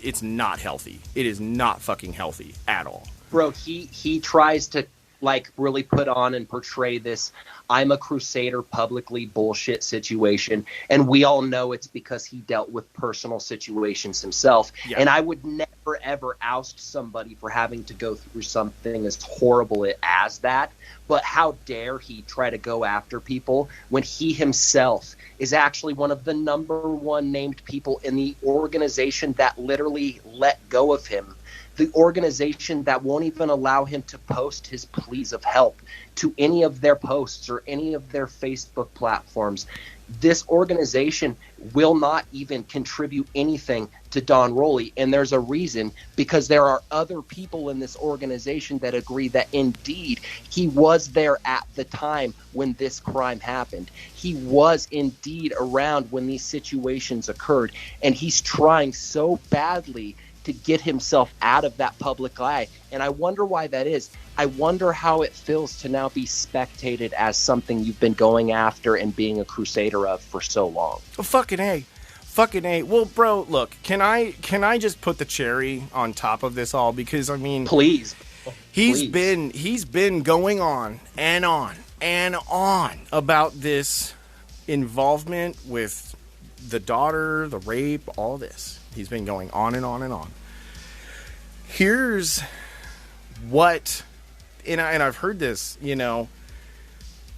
healthy. It is not fucking healthy at all. Bro, he tries to like really put on and portray this I'm a crusader publicly bullshit situation, and we all know it's because he dealt with personal situations himself. Yeah. And I would never ever oust somebody for having to go through something as horrible as that, but how dare he try to go after people when he himself is actually one of the number one named people in the organization that literally let go of him. The organization that won't even allow him to post his pleas of help to any of their posts or any of their Facebook platforms. This organization will not even contribute anything to Don Rawley, and there's a reason, because there are other people in this organization that agree that indeed he was there at the time when this crime happened. He was indeed around when these situations occurred, and he's trying so badly to get himself out of that public eye. And I wonder why that is. I wonder how it feels to now be spectated as something you've been going after and being a crusader of for so long. Oh, fucking A. Well, bro, look, can I just put the cherry on top of this all? Because, I mean... Please. He's been going on and on and on about this involvement with the daughter, the rape, all this. He's been going on and on and on. Here's what, and I've heard this, you know,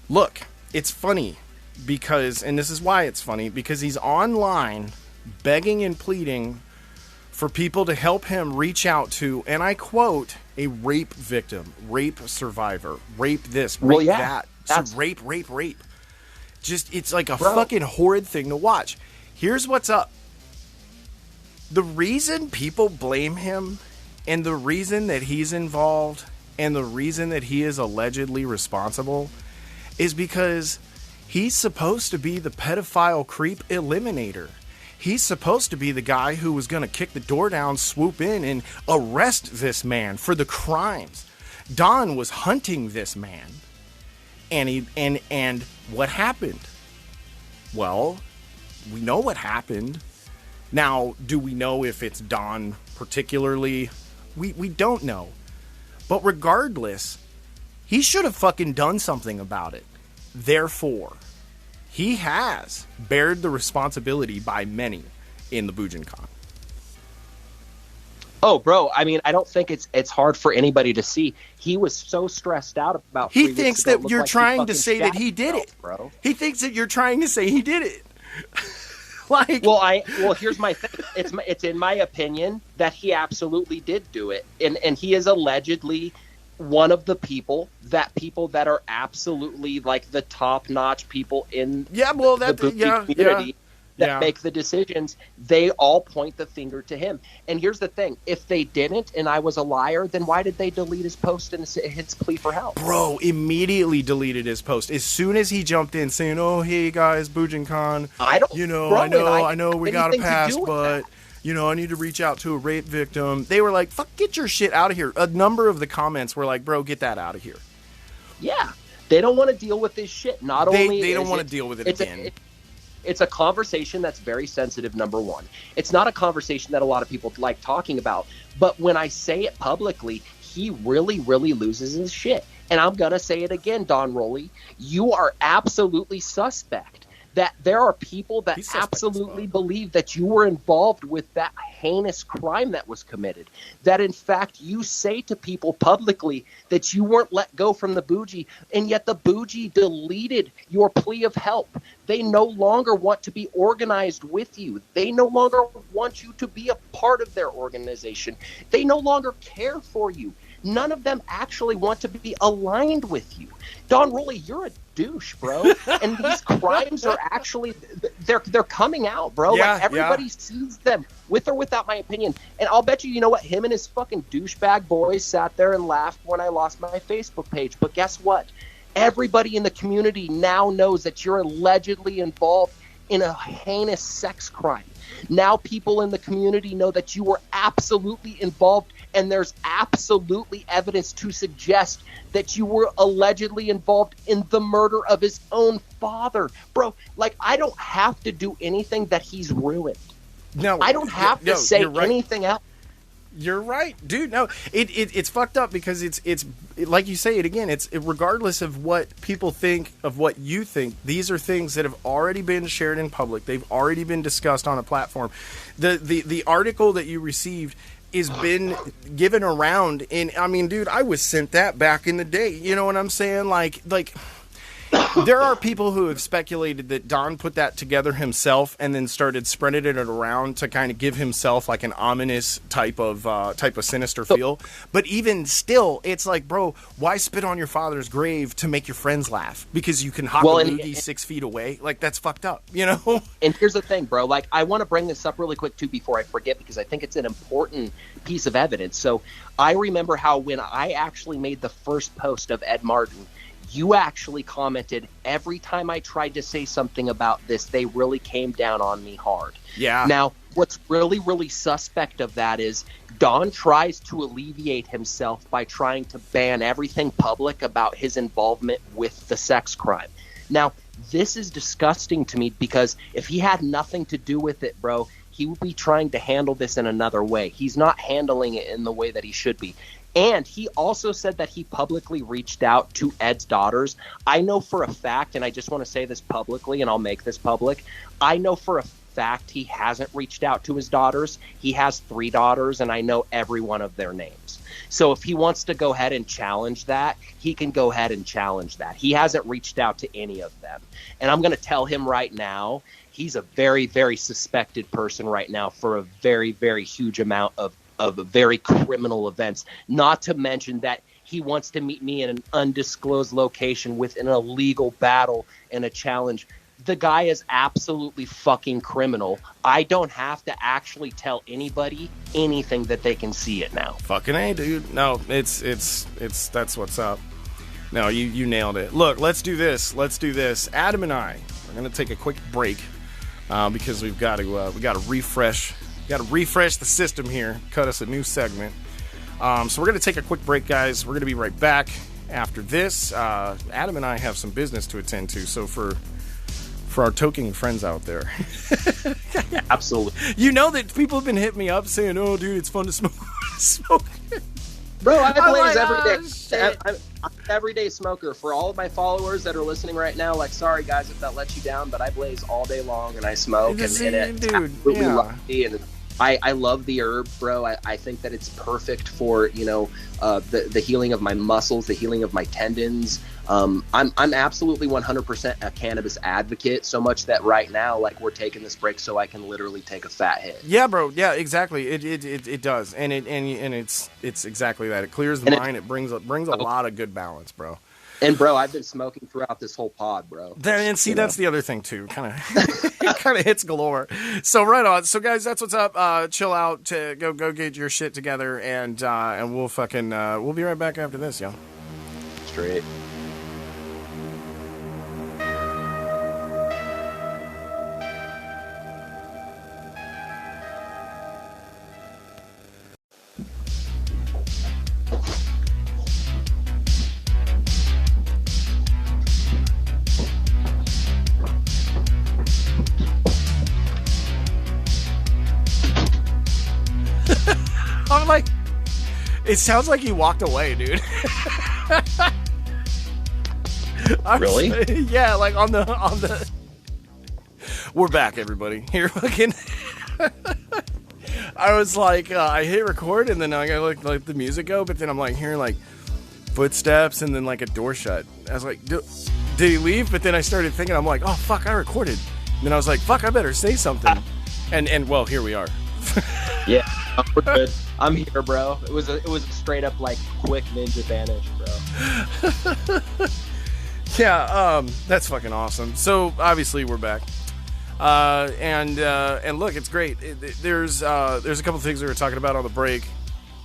look, it's funny because, and this is why it's funny, because he's online begging and pleading for people to help him reach out to, and I quote, a rape victim, rape survivor, rape this, rape that. That's rape. Just, it's like a fucking horrid thing to watch. Here's what's up. The reason people blame him, and the reason that he's involved, and the reason that he is allegedly responsible, is because he's supposed to be the pedophile creep eliminator. He's supposed to be the guy who was going to kick the door down, swoop in, and arrest this man for the crimes. Don was hunting this man, and what happened? Well, we know what happened. Now, do we know if it's Don particularly? We don't know. But regardless, he should have fucking done something about it. Therefore, he has bared the responsibility by many in the Bujinkan. Oh, bro, I mean, I don't think it's hard for anybody to see. He was so stressed out about 3 He weeks thinks ago, that you're trying to say that he did it. Bro. He thinks that you're trying to say he did it. Here's my thing. It's in my opinion that he absolutely did do it, and he is allegedly one of the people that are absolutely like the top notch people in the community that make the decisions. They all point the finger to him. And here's the thing: if they didn't, and I was a liar, then why did they delete his post and his plea for help? Bro, immediately deleted his post as soon as he jumped in, saying, "Oh, hey guys, Bujinkan, I know we got a pass, but you know, I need to reach out to a rape victim." They were like, "Fuck, get your shit out of here." A number of the comments were like, "Bro, get that out of here." Yeah. They don't want to deal with this shit. They don't want to deal with it again. It's a conversation that's very sensitive, number one. It's not a conversation that a lot of people like talking about. But when I say it publicly, he really, really loses his shit. And I'm going to say it again, Don Rawley. You are absolutely suspect. That there are people that absolutely believe that you were involved with that heinous crime that was committed. That, in fact, you say to people publicly that you weren't let go from the bougie, and yet the bougie deleted your plea of help. They no longer want to be organized with you. They no longer want you to be a part of their organization. They no longer care for you. None of them actually want to be aligned with you. Don Rawley, you're a douche, bro. And these crimes are actually, they're coming out, bro. Yeah, like everybody sees them, with or without my opinion. And I'll bet you know what? Him and his fucking douchebag boys sat there and laughed when I lost my Facebook page. But guess what? Everybody in the community now knows that you're allegedly involved in a heinous sex crime. Now people in the community know that you were absolutely involved, and there's absolutely evidence to suggest that you were allegedly involved in the murder of his own father. Bro, like, I don't have to do anything that he's ruined. No, I don't have to say right. anything else. You're right, dude. No, it's fucked up because it's like you say it again. It's regardless of what people think of what you think. These are things that have already been shared in public. They've already been discussed on a platform. The article that you received has been given around, and I mean, dude, I was sent that back in the day. You know what I'm saying? Like. There are people who have speculated that Don put that together himself and then started spreading it around to kind of give himself like an ominous type of sinister feel. But even still, it's like, bro, why spit on your father's grave to make your friends laugh? Because you can hop a loogie 6 feet away? Like, that's fucked up, you know? And here's the thing, bro. Like, I want to bring this up really quick, too, before I forget, because I think it's an important piece of evidence. So I remember how when I actually made the first post of Ed Martin, you actually commented, every time I tried to say something about this, they really came down on me hard. Yeah. Now, what's really, really suspect of that is Don tries to alleviate himself by trying to ban everything public about his involvement with the sex crime. Now, this is disgusting to me because if he had nothing to do with it, bro, he would be trying to handle this in another way. He's not handling it in the way that he should be. And he also said that he publicly reached out to Ed's daughters. I know for a fact, and I just want to say this publicly, and I'll make this public, I know for a fact he hasn't reached out to his daughters. He has 3 daughters, and I know every one of their names. So if he wants to go ahead and challenge that, he can go ahead and challenge that. He hasn't reached out to any of them. And I'm going to tell him right now, he's a very, very suspected person right now for a very, very huge amount of very criminal events, not to mention that he wants to meet me in an undisclosed location with an illegal battle and a challenge. The guy is absolutely fucking criminal. I don't have to actually tell anybody anything that they can see it now. Fucking A, dude. No, it's that's what's up. No, you nailed it. Look, let's do this. Adam and I are going to take a quick break because we got to refresh. Got to refresh the system here, cut us a new segment. So we're going to take a quick break, guys. We're going to be right back after this. Adam and I have some business to attend to, so for our toking friends out there. Absolutely. You know that people have been hitting me up saying, oh, dude, it's fun to smoke. Bro, I blaze every day. I'm an everyday smoker. For all of my followers that are listening right now, like, sorry, guys, if that lets you down, but I blaze all day long, and I smoke, and it's absolutely lovely, and I love the herb, bro. I think that it's perfect for, the healing of my muscles, the healing of my tendons. I'm absolutely 100% a cannabis advocate, so much that right now, like, we're taking this break so I can literally take a fat hit. Yeah, bro. Yeah, exactly. It does, and it's exactly that. It clears the mind. It brings a lot of good balance, bro. And bro, I've been smoking throughout this whole pod, bro. And see, that's the other thing too. Kind of hits galore. So right on. So guys, that's what's up. Chill out. To go get your shit together, and we'll be right back after this, yo. Straight. It sounds like he walked away, dude. Really? Yeah, like on the. We're back, everybody. Here, fucking. I was like, I hit record, and then I got like the music go, but then I'm like hearing like footsteps, and then like a door shut. I was like, did he leave? But then I started thinking, I'm like, oh fuck, I recorded. And then I was like, fuck, I better say something. And well, here we are. Yeah, we're good. I'm here, bro. It was a straight up like quick ninja vanish, bro. Yeah, that's fucking awesome. So obviously we're back, and look, it's great. There's a couple things we were talking about on the break.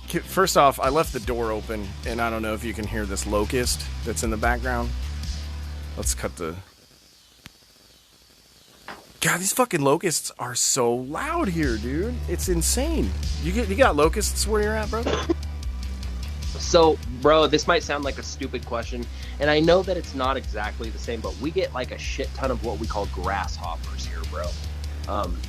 First off, I left the door open, and I don't know if you can hear this locust that's in the background. Let's cut the. God, these fucking locusts are so loud here, dude. It's insane. You got locusts where you're at, bro? So, bro, this might sound like a stupid question, and I know that it's not exactly the same, but we get like a shit ton of what we call grasshoppers here, bro.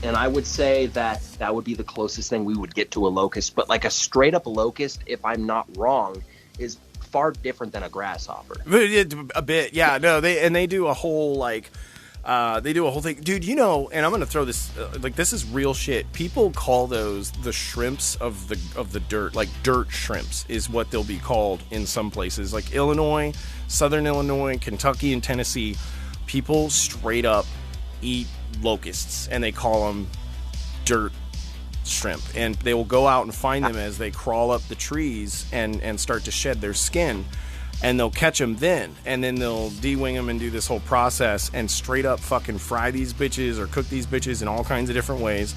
And I would say that would be the closest thing we would get to a locust, but like a straight up locust, if I'm not wrong, is far different than a grasshopper. A bit, yeah. No, they do a whole like. They do a whole thing, dude. You know, and I'm gonna throw this. Like, this is real shit. People call those the shrimps of the dirt. Like, dirt shrimps is what they'll be called in some places, like Illinois, Southern Illinois, Kentucky, and Tennessee. People straight up eat locusts, and they call them dirt shrimp. And they will go out and find them as they crawl up the trees and start to shed their skin. And they'll catch them then, and then they'll de-wing them and do this whole process and straight up fucking fry these bitches or cook these bitches in all kinds of different ways.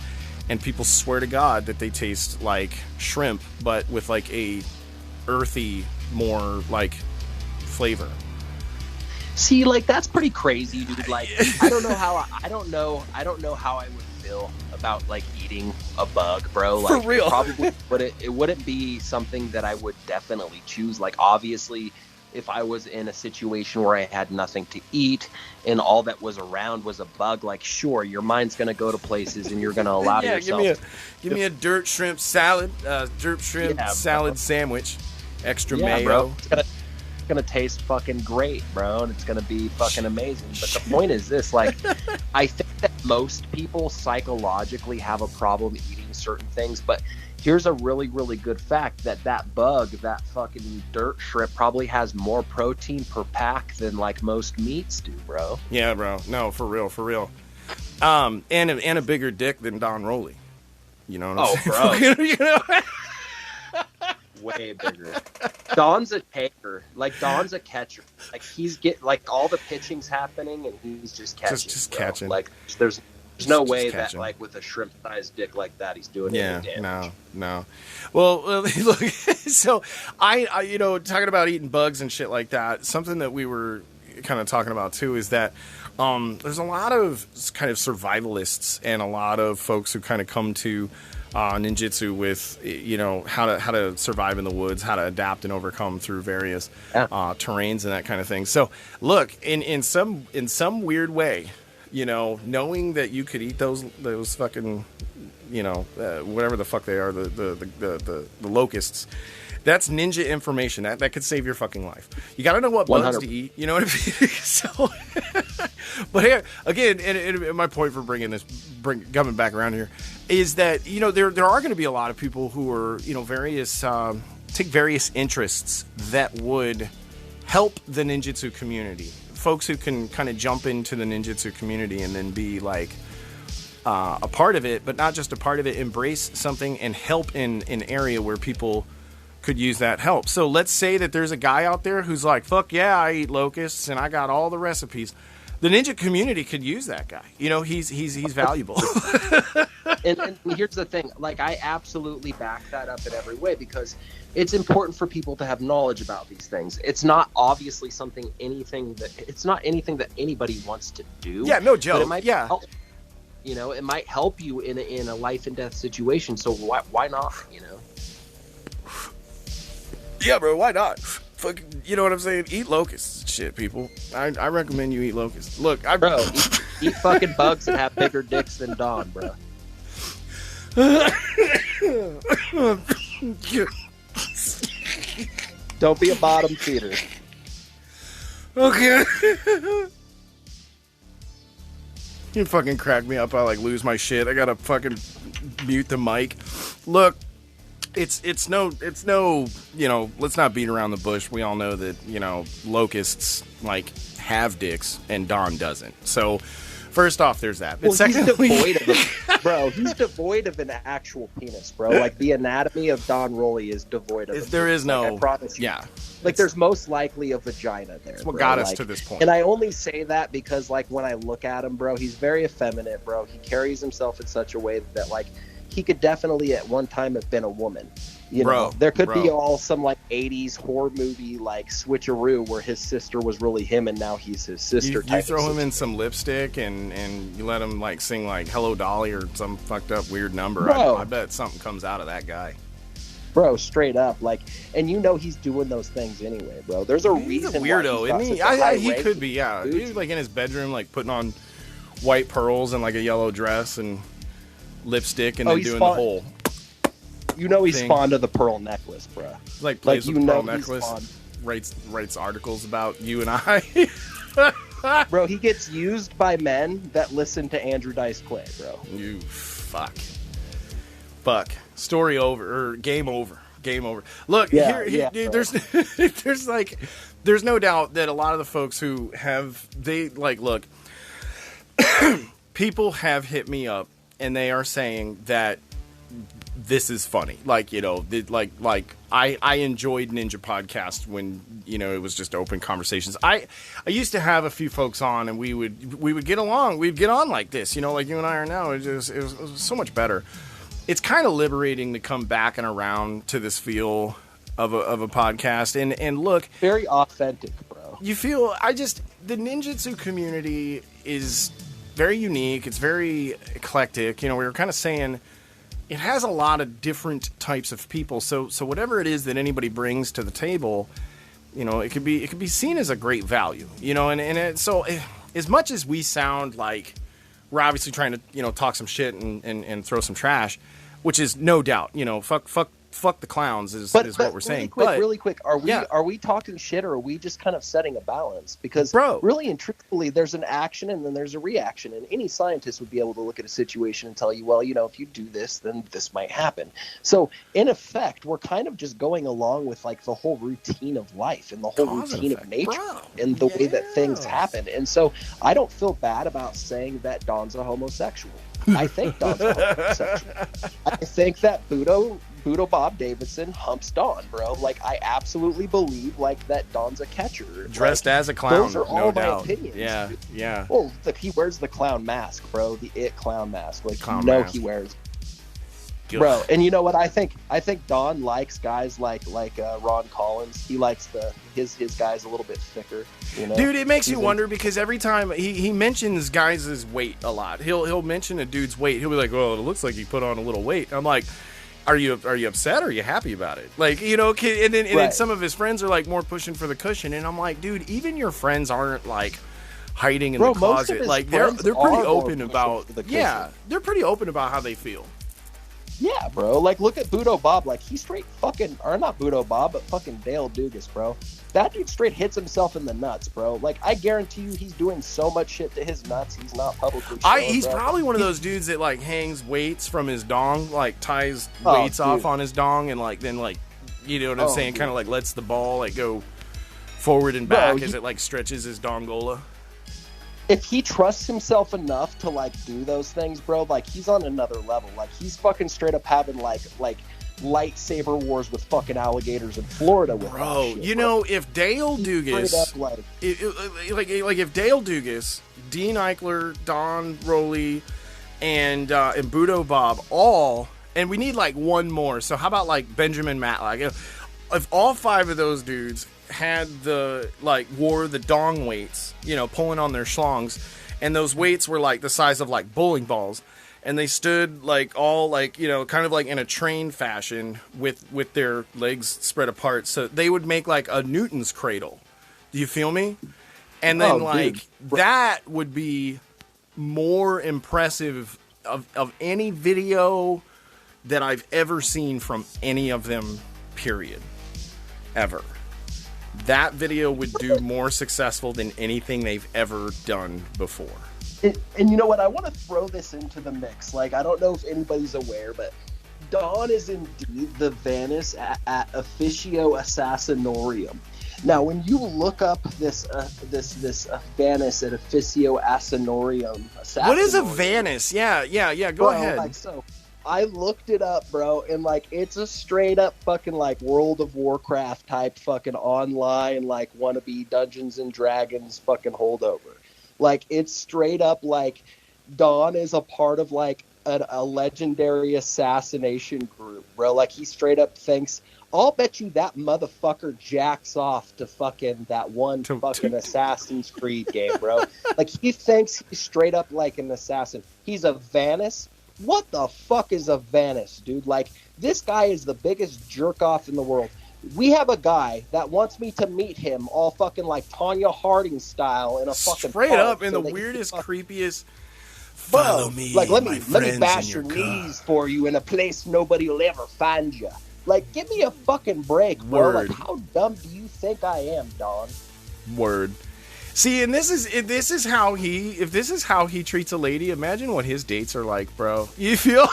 And people swear to God that they taste like shrimp, but with like a earthy, more like flavor. See, like, that's pretty crazy, dude. Like, I don't know how I would feel about like eating a bug, bro. Like, for real. It wouldn't be something that I would definitely choose. Like, obviously, if I was in a situation where I had nothing to eat and all that was around was a bug, like, sure, your mind's gonna go to places and you're gonna allow yourself. Give me a dirt shrimp salad, salad sandwich, extra mayo. Bro. It's gonna taste fucking great, bro, and it's gonna be fucking amazing. But the point is this: like, I think that most people psychologically have a problem eating certain things, but here's a really, really good fact that bug, that fucking dirt shrimp, probably has more protein per pack than like most meats do, bro. Yeah, bro. No, for real. And a bigger dick than Don Rawley. You know what I'm saying? Bro. You know? Way bigger. Don's a taker. Like, Don's a catcher. Like, he's all the pitching's happening and he's just catching. Just bro. catching. Like, there's no way that, like, with a shrimp-sized dick like that, he's doing any damage. No. Well, look, so I, talking about eating bugs and shit like that, something that we were kind of talking about, too, is that there's a lot of kind of survivalists and a lot of folks who kind of come to ninjutsu with, how to survive in the woods, how to adapt and overcome through various terrains and that kind of thing. So, look, in some weird way, knowing that you could eat those fucking, whatever the fuck they are, the locusts, that's ninja information. That could save your fucking life. You got to know what bugs 100%. To eat. You know what I mean? So, but here again, and my point for coming back around here is that there are going to be a lot of people who are take various interests that would help the ninjutsu community. Folks who can kind of jump into the ninjutsu community and then be like a part of it, but not just a part of it. Embrace something and help in an area where people could use that help. So let's say that there's a guy out there who's like, fuck yeah, I eat locusts and I got all the recipes. The ninja community could use that guy. He's valuable. and here's the thing, like, I absolutely back that up in every way because it's important for people to have knowledge about these things. It's not obviously anything that anybody wants to do. Yeah, no joke. But it might help, it might help you in a life and death situation. So why not? Yeah, bro, why not? Fucking, you know what I'm saying? Eat locusts, shit, people. I recommend you eat locusts. Look, bro, eat fucking bugs that have bigger dicks than Don, bro. Don't be a bottom feeder. Okay. You fucking crack me up. I like lose my shit. I gotta fucking mute the mic. Look, it's no, you know, let's not beat around the bush. We all know that, you know, locusts like have dicks and Don doesn't. So first off, there's that. But well, secondly, he's devoid of an actual penis, bro. Like the anatomy of Don-rawley is devoid of. There is no. Like, I promise you. Yeah. Like there's most likely a vagina there. That's what bro. got us like, to this point. And I only say that because, like, when I look at him, bro, he's very effeminate, bro. He carries himself in such a way that, like, he could definitely at one time have been a woman. You know, there could be all some like 80s horror movie like switcheroo where his sister was really him and now he's his sister. You throw him in some lipstick and you let him like sing like Hello Dolly or some fucked up weird number. I bet something comes out of that guy. Bro, straight up, like, and you know he's doing those things anyway, bro. There's a reason. He's a weirdo, isn't he? He could be, yeah. He's like in his bedroom, like putting on white pearls and like a yellow dress and lipstick, and then doing the whole. You know he's fond of the pearl necklace, bro. Like plays with the pearl necklace. Writes articles about you and I. Bro, he gets used by men that listen to Andrew Dice Clay, bro. You fuck. Story over, or game over. Look, there's no doubt that a lot of the folks who look, people have hit me up and they are saying that this is funny. Like, you know, I enjoyed Ninja Podcast when, you know, it was just open conversations. I used to have a few folks on and we would get along. We'd get on like this, you know, like you and I are now. It was so much better. It's kind of liberating to come back and around to this feel of a podcast. And look, very authentic, bro. You feel, the ninjutsu community is very unique. It's very eclectic. You know, we were kind of saying it has a lot of different types of people. So whatever it is that anybody brings to the table, you know, it could be seen as a great value, you know, so as much as we sound like we're obviously trying to, you know, talk some shit and throw some trash, which is no doubt, you know, fuck the clowns is what we're saying. Really quick, are we talking shit or are we just kind of setting a balance? Because really and truthfully, there's an action and then there's a reaction, and any scientist would be able to look at a situation and tell you, well, you know, if you do this, then this might happen. So in effect, we're kind of just going along with like the whole routine of life and the whole routine of nature and the way that things happen. And so I don't feel bad about saying that Don's a homosexual. I think Don's a homosexual. I think that Budo Bob Davidson humps Don, bro. Like, I absolutely believe, like, that Don's a catcher. Dressed as a clown, those are all my opinions. Yeah, yeah. Well, he wears the clown mask, bro. The It clown mask. Like, he wears. Bro, and you know what? I think Don likes guys like Ron Collins. He likes his guys a little bit thicker. You know? Dude, it makes you wonder because every time he mentions guys' weight a lot. He'll mention a dude's weight. He'll be like, "Oh, it looks like he put on a little weight." I'm like, Are you upset or are you happy about it? Like, you know, and then some of his friends are like more pushing for the cushion, and I'm like, dude, even your friends aren't like hiding in the closet. Like they're pretty open about they're pretty open about how they feel. Yeah, bro. Like, look at Budo Bob. Like, he's straight fucking, or not Budo Bob, but fucking Dale Dugas, bro. That dude straight hits himself in the nuts, bro. Like, I guarantee you he's doing so much shit to his nuts, he's not publicly showing, he's probably one of those dudes that, like, hangs weights from his dong, like, ties weights off on his dong, and, like, then, like, you know what I'm saying? Kind of, like, lets the ball, like, go forward and back as it, like, stretches his dongola. If he trusts himself enough to, like, do those things, bro, like, he's on another level. Like, he's fucking straight up having, like lightsaber wars with fucking alligators in Florida with shit, know, if Dale Dugas, if Dale Dugas, Dean Eichler, Don Rowley, and Budo Bob all, and we need like one more. So how about like Benjamin Matlack? If all five of those dudes had wore the dong weights, you know, pulling on their schlongs, and those weights were like the size of like bowling balls. And they stood like all like, you know, kind of like in a train fashion with their legs spread apart. So they would make like a Newton's cradle. Do you feel me? And then that would be more impressive of any video that I've ever seen from any of them, period. Ever. that video would do more successful than anything they've ever done before. And you know what? I want to throw this into the mix. Like, I don't know if anybody's aware, but Don is indeed the Vanis at Officio Assassinorium. Now, when you look up this Vanis at Officio Assassinorium, what is a Vanis? Yeah. Go ahead. Like, so I looked it up, bro, and like it's a straight up fucking like World of Warcraft type fucking online like wannabe Dungeons and Dragons fucking holdover. Like, it's straight up like Don is a part of like a legendary assassination group, bro. Like, he straight up thinks, I'll bet you that motherfucker jacks off to fucking that one fucking Assassin's Creed game, bro. Like, he thinks he's straight up like an assassin. He's a Vanis. What the fuck is a Vanis, dude? Like, this guy is the biggest jerk off in the world. We have a guy that wants me to meet him all fucking like Tanya Harding style in a fucking straight park, up in so the weirdest, creepiest. Bro, Follow me, like let me bash in your car. knees for you in a place nobody will ever find you. Like, give me a fucking break, bro. Word. Like, how dumb do you think I am, Don? Word. See, and if this is how he treats a lady, imagine what his dates are like, bro. You feel?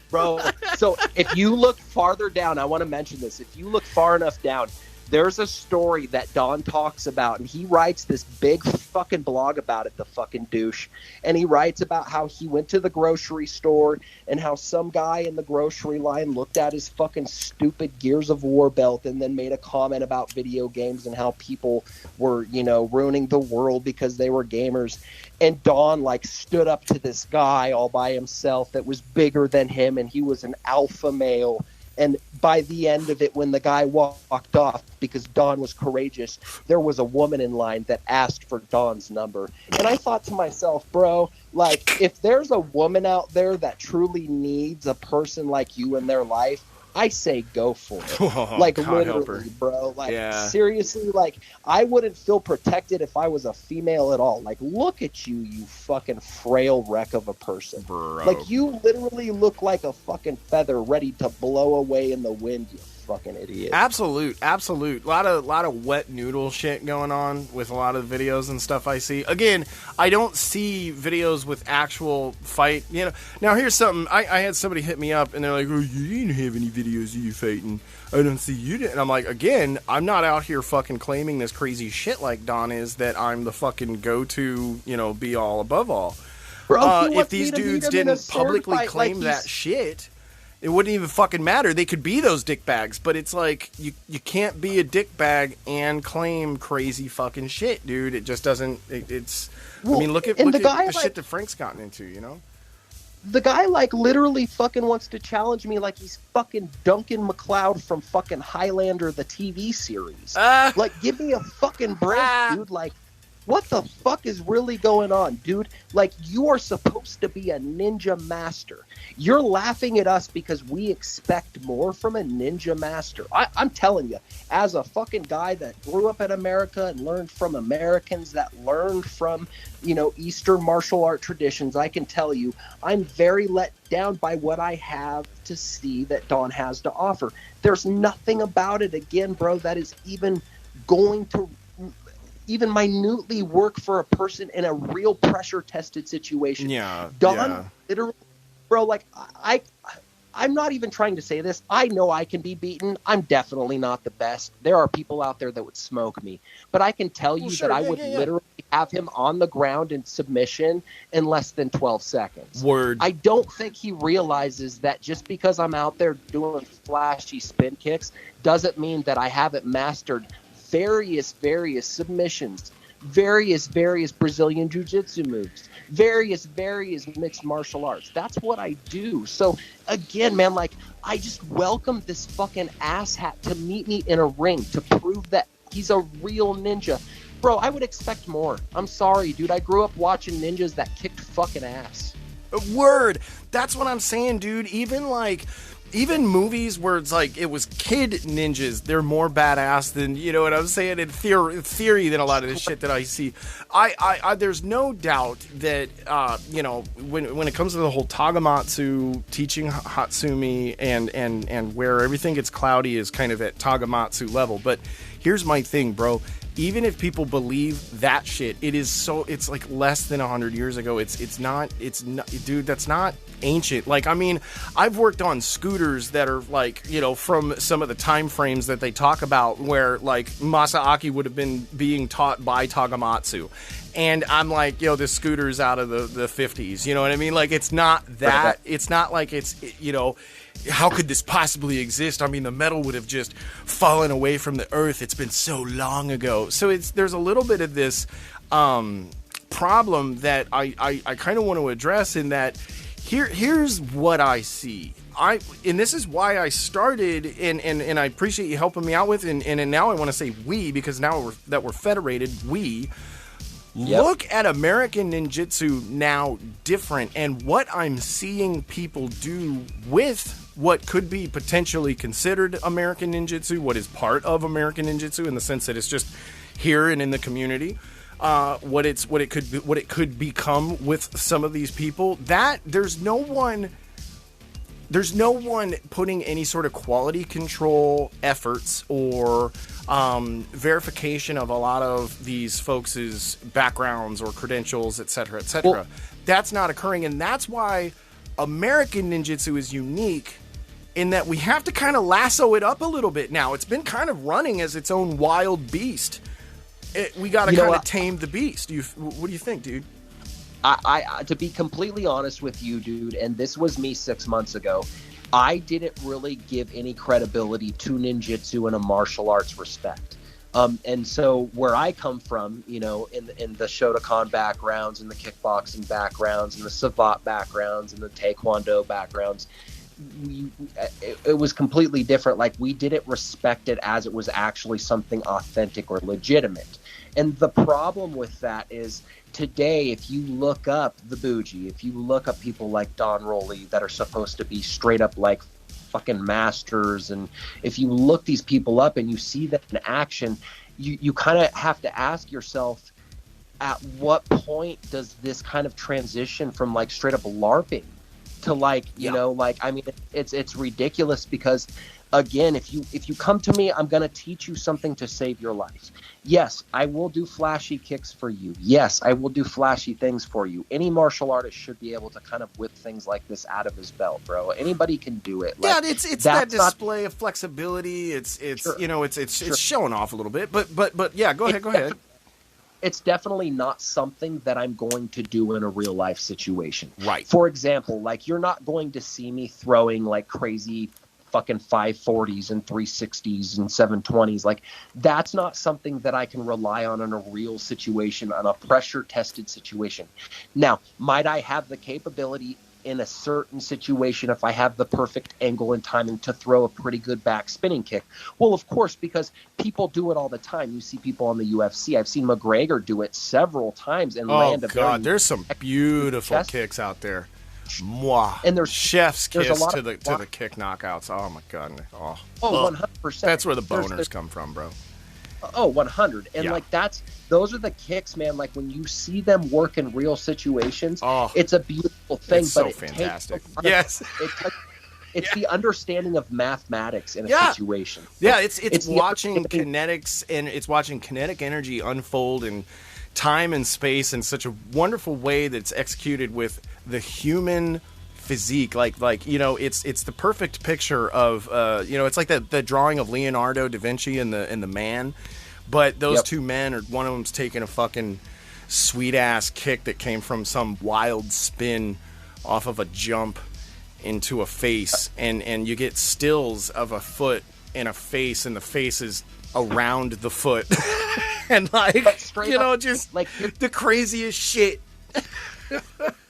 Bro, so if you look farther down, I want to mention this. If you look far enough down, there's a story that Don talks about, and he writes this big fucking blog about it, the fucking douche. And he writes about how he went to the grocery store and how some guy in the grocery line looked at his fucking stupid Gears of War belt and then made a comment about video games and how people were, you know, ruining the world because they were gamers. And Don, like, stood up to this guy all by himself that was bigger than him, and he was an alpha male. And by the end of it, when the guy walked off, because Don was courageous, there was a woman in line that asked for Don's number. And I thought to myself, bro, like, if there's a woman out there that truly needs a person like you in their life, I say go for it. Oh, like, God help her. literally, bro. Like, Yeah. seriously, like, I wouldn't feel protected if I was a female at all. Like, look at you, you fucking frail wreck of a person. Bro. Like, you literally look like a fucking feather ready to blow away in the wind, you fucking idiot. Absolute. A lot of wet noodle shit going on with a lot of videos and stuff I see. Again, I don't see videos with actual fight. You know, now here's something. I had somebody hit me up and they're like, "Oh, you didn't have any videos of you fighting. I don't see you did." And I'm like, again, I'm not out here fucking claiming this crazy shit like Don is, that I'm the fucking go-to, you know, be all above all. Bro, If these dudes didn't publicly claim that shit, it wouldn't even fucking matter. They could be those dick bags, but it's like you can't be a dick bag and claim crazy fucking shit, dude. It just doesn't. It's. Well, I mean, look at the shit that Frank's gotten into, you know. The guy, like, literally fucking wants to challenge me like he's fucking Duncan MacLeod from fucking Highlander, the TV series. Like, give me a fucking break, dude. Like, what the fuck is really going on, dude? Like, you are supposed to be a ninja master. You're laughing at us because we expect more from a ninja master. I'm telling you, as a fucking guy that grew up in America and learned from Americans that learned from, you know, Eastern martial art traditions, I can tell you, I'm very let down by what I have to see that Don has to offer. There's nothing about it, again, bro, that is even going to even minutely work for a person in a real pressure tested situation. Yeah. Don, literally, bro, like, I'm not even trying to say this. I know I can be beaten. I'm definitely not the best. There are people out there that would smoke me. But I can tell you that I would literally have him on the ground in submission in less than 12 seconds. Word. I don't think he realizes that just because I'm out there doing flashy spin kicks doesn't mean that I haven't mastered various submissions, various Brazilian jiu-jitsu moves, various mixed martial arts. That's what I do. So again, man, like, I just welcome this fucking asshat to meet me in a ring to prove that he's a real ninja. Bro, I would expect more. I'm sorry, dude. I grew up watching ninjas that kicked fucking ass. Word. That's what I'm saying, dude. Even like even movies where it's like it was kid ninjas, they're more badass than, you know what I'm saying, in theory than a lot of the shit that I see. I there's no doubt that you know, when it comes to the whole Tagamatsu, teaching Hatsumi, and where everything gets cloudy is kind of at Tagamatsu level. But here's my thing, bro. Even if people believe that shit, it's like less than 100 years ago. It's not, dude, that's not ancient. Like, I mean, I've worked on scooters that are like, you know, from some of the time frames that they talk about where like Masaaki would have been being taught by Tagamatsu. And I'm like, yo, this scooter's out of the 50s. You know what I mean? Like, it's not that, it's not like it's, you know, how could this possibly exist? I mean, the metal would have just fallen away from the earth. It's been so long ago. So there's a little bit of this problem that I kind of want to address, in that here's what I see. And this is why I started, and I appreciate you helping me out with, and now I want to say we, because now that we're federated, we look at American ninjutsu now different, and what I'm seeing people do with what could be potentially considered American ninjutsu, what is part of American ninjutsu in the sense that it's just here and in the community, what it could become with some of these people. That there's no one putting any sort of quality control efforts or verification of a lot of these folks' backgrounds or credentials, etc., etc. Well, that's not occurring, and that's why American ninjutsu is unique in that we have to kind of lasso it up a little bit now. It's been kind of running as its own wild beast. We got to kind of tame the beast. What do you think, dude? I to be completely honest with you, dude, and this was me 6 months ago, I didn't really give any credibility to ninjutsu in a martial arts respect. And so where I come from, you know, in the Shotokan backgrounds, and the kickboxing backgrounds, and the Savate backgrounds, and the Taekwondo backgrounds, it was completely different. Like, we didn't respect it as it was actually something authentic or legitimate. And the problem with that is, today, if you look up the Bougie, if you look up people like Rawley that are supposed to be straight up like fucking masters, and if you look these people up and you see them in action, you kind of have to ask yourself, at what point does this kind of transition from like straight up LARPing to like, you know, like, I mean, it's ridiculous, because again, if you come to me, I'm going to teach you something to save your life. Yes, I will do flashy kicks for you. Yes, I will do flashy things for you. Any martial artist should be able to kind of whip things like this out of his belt, bro. Anybody can do it. Like, yeah, it's that display of flexibility. It's sure. You know, it's showing off a little bit, but yeah, go ahead. It's definitely not something that I'm going to do in a real life situation. Right. For example, like, you're not going to see me throwing like crazy fucking 540s and 360s and 720s. Like, that's not something that I can rely on in a real situation, on a pressure tested situation. Now, might I have the capability in a certain situation, if I have the perfect angle and timing, to throw a pretty good back spinning kick? Well, of course, because people do it all the time. You see people on the UFC. I've seen McGregor do it several times and land a God, there's some beautiful kicks out there. Mwah. And there's chef's kiss to the kick knockouts. Oh my God. Oh, 100%. That's where the boners come from, bro. Oh, 100. And like, those are the kicks, man. Like, when you see them work in real situations, it's a beautiful thing. It's so fantastic. Yes. It's the understanding of mathematics in a situation. Yeah, it's watching kinetics, and it's watching kinetic energy unfold in time and space in such a wonderful way that's executed with the human physique. Like you know, it's the perfect picture of you know, it's like the drawing of Leonardo da Vinci and the man, but those two men are, one of them's taking a fucking sweet ass kick that came from some wild spin off of a jump into a face, and you get stills of a foot and a face, and the face is around the foot. And like, you know, just like the craziest shit.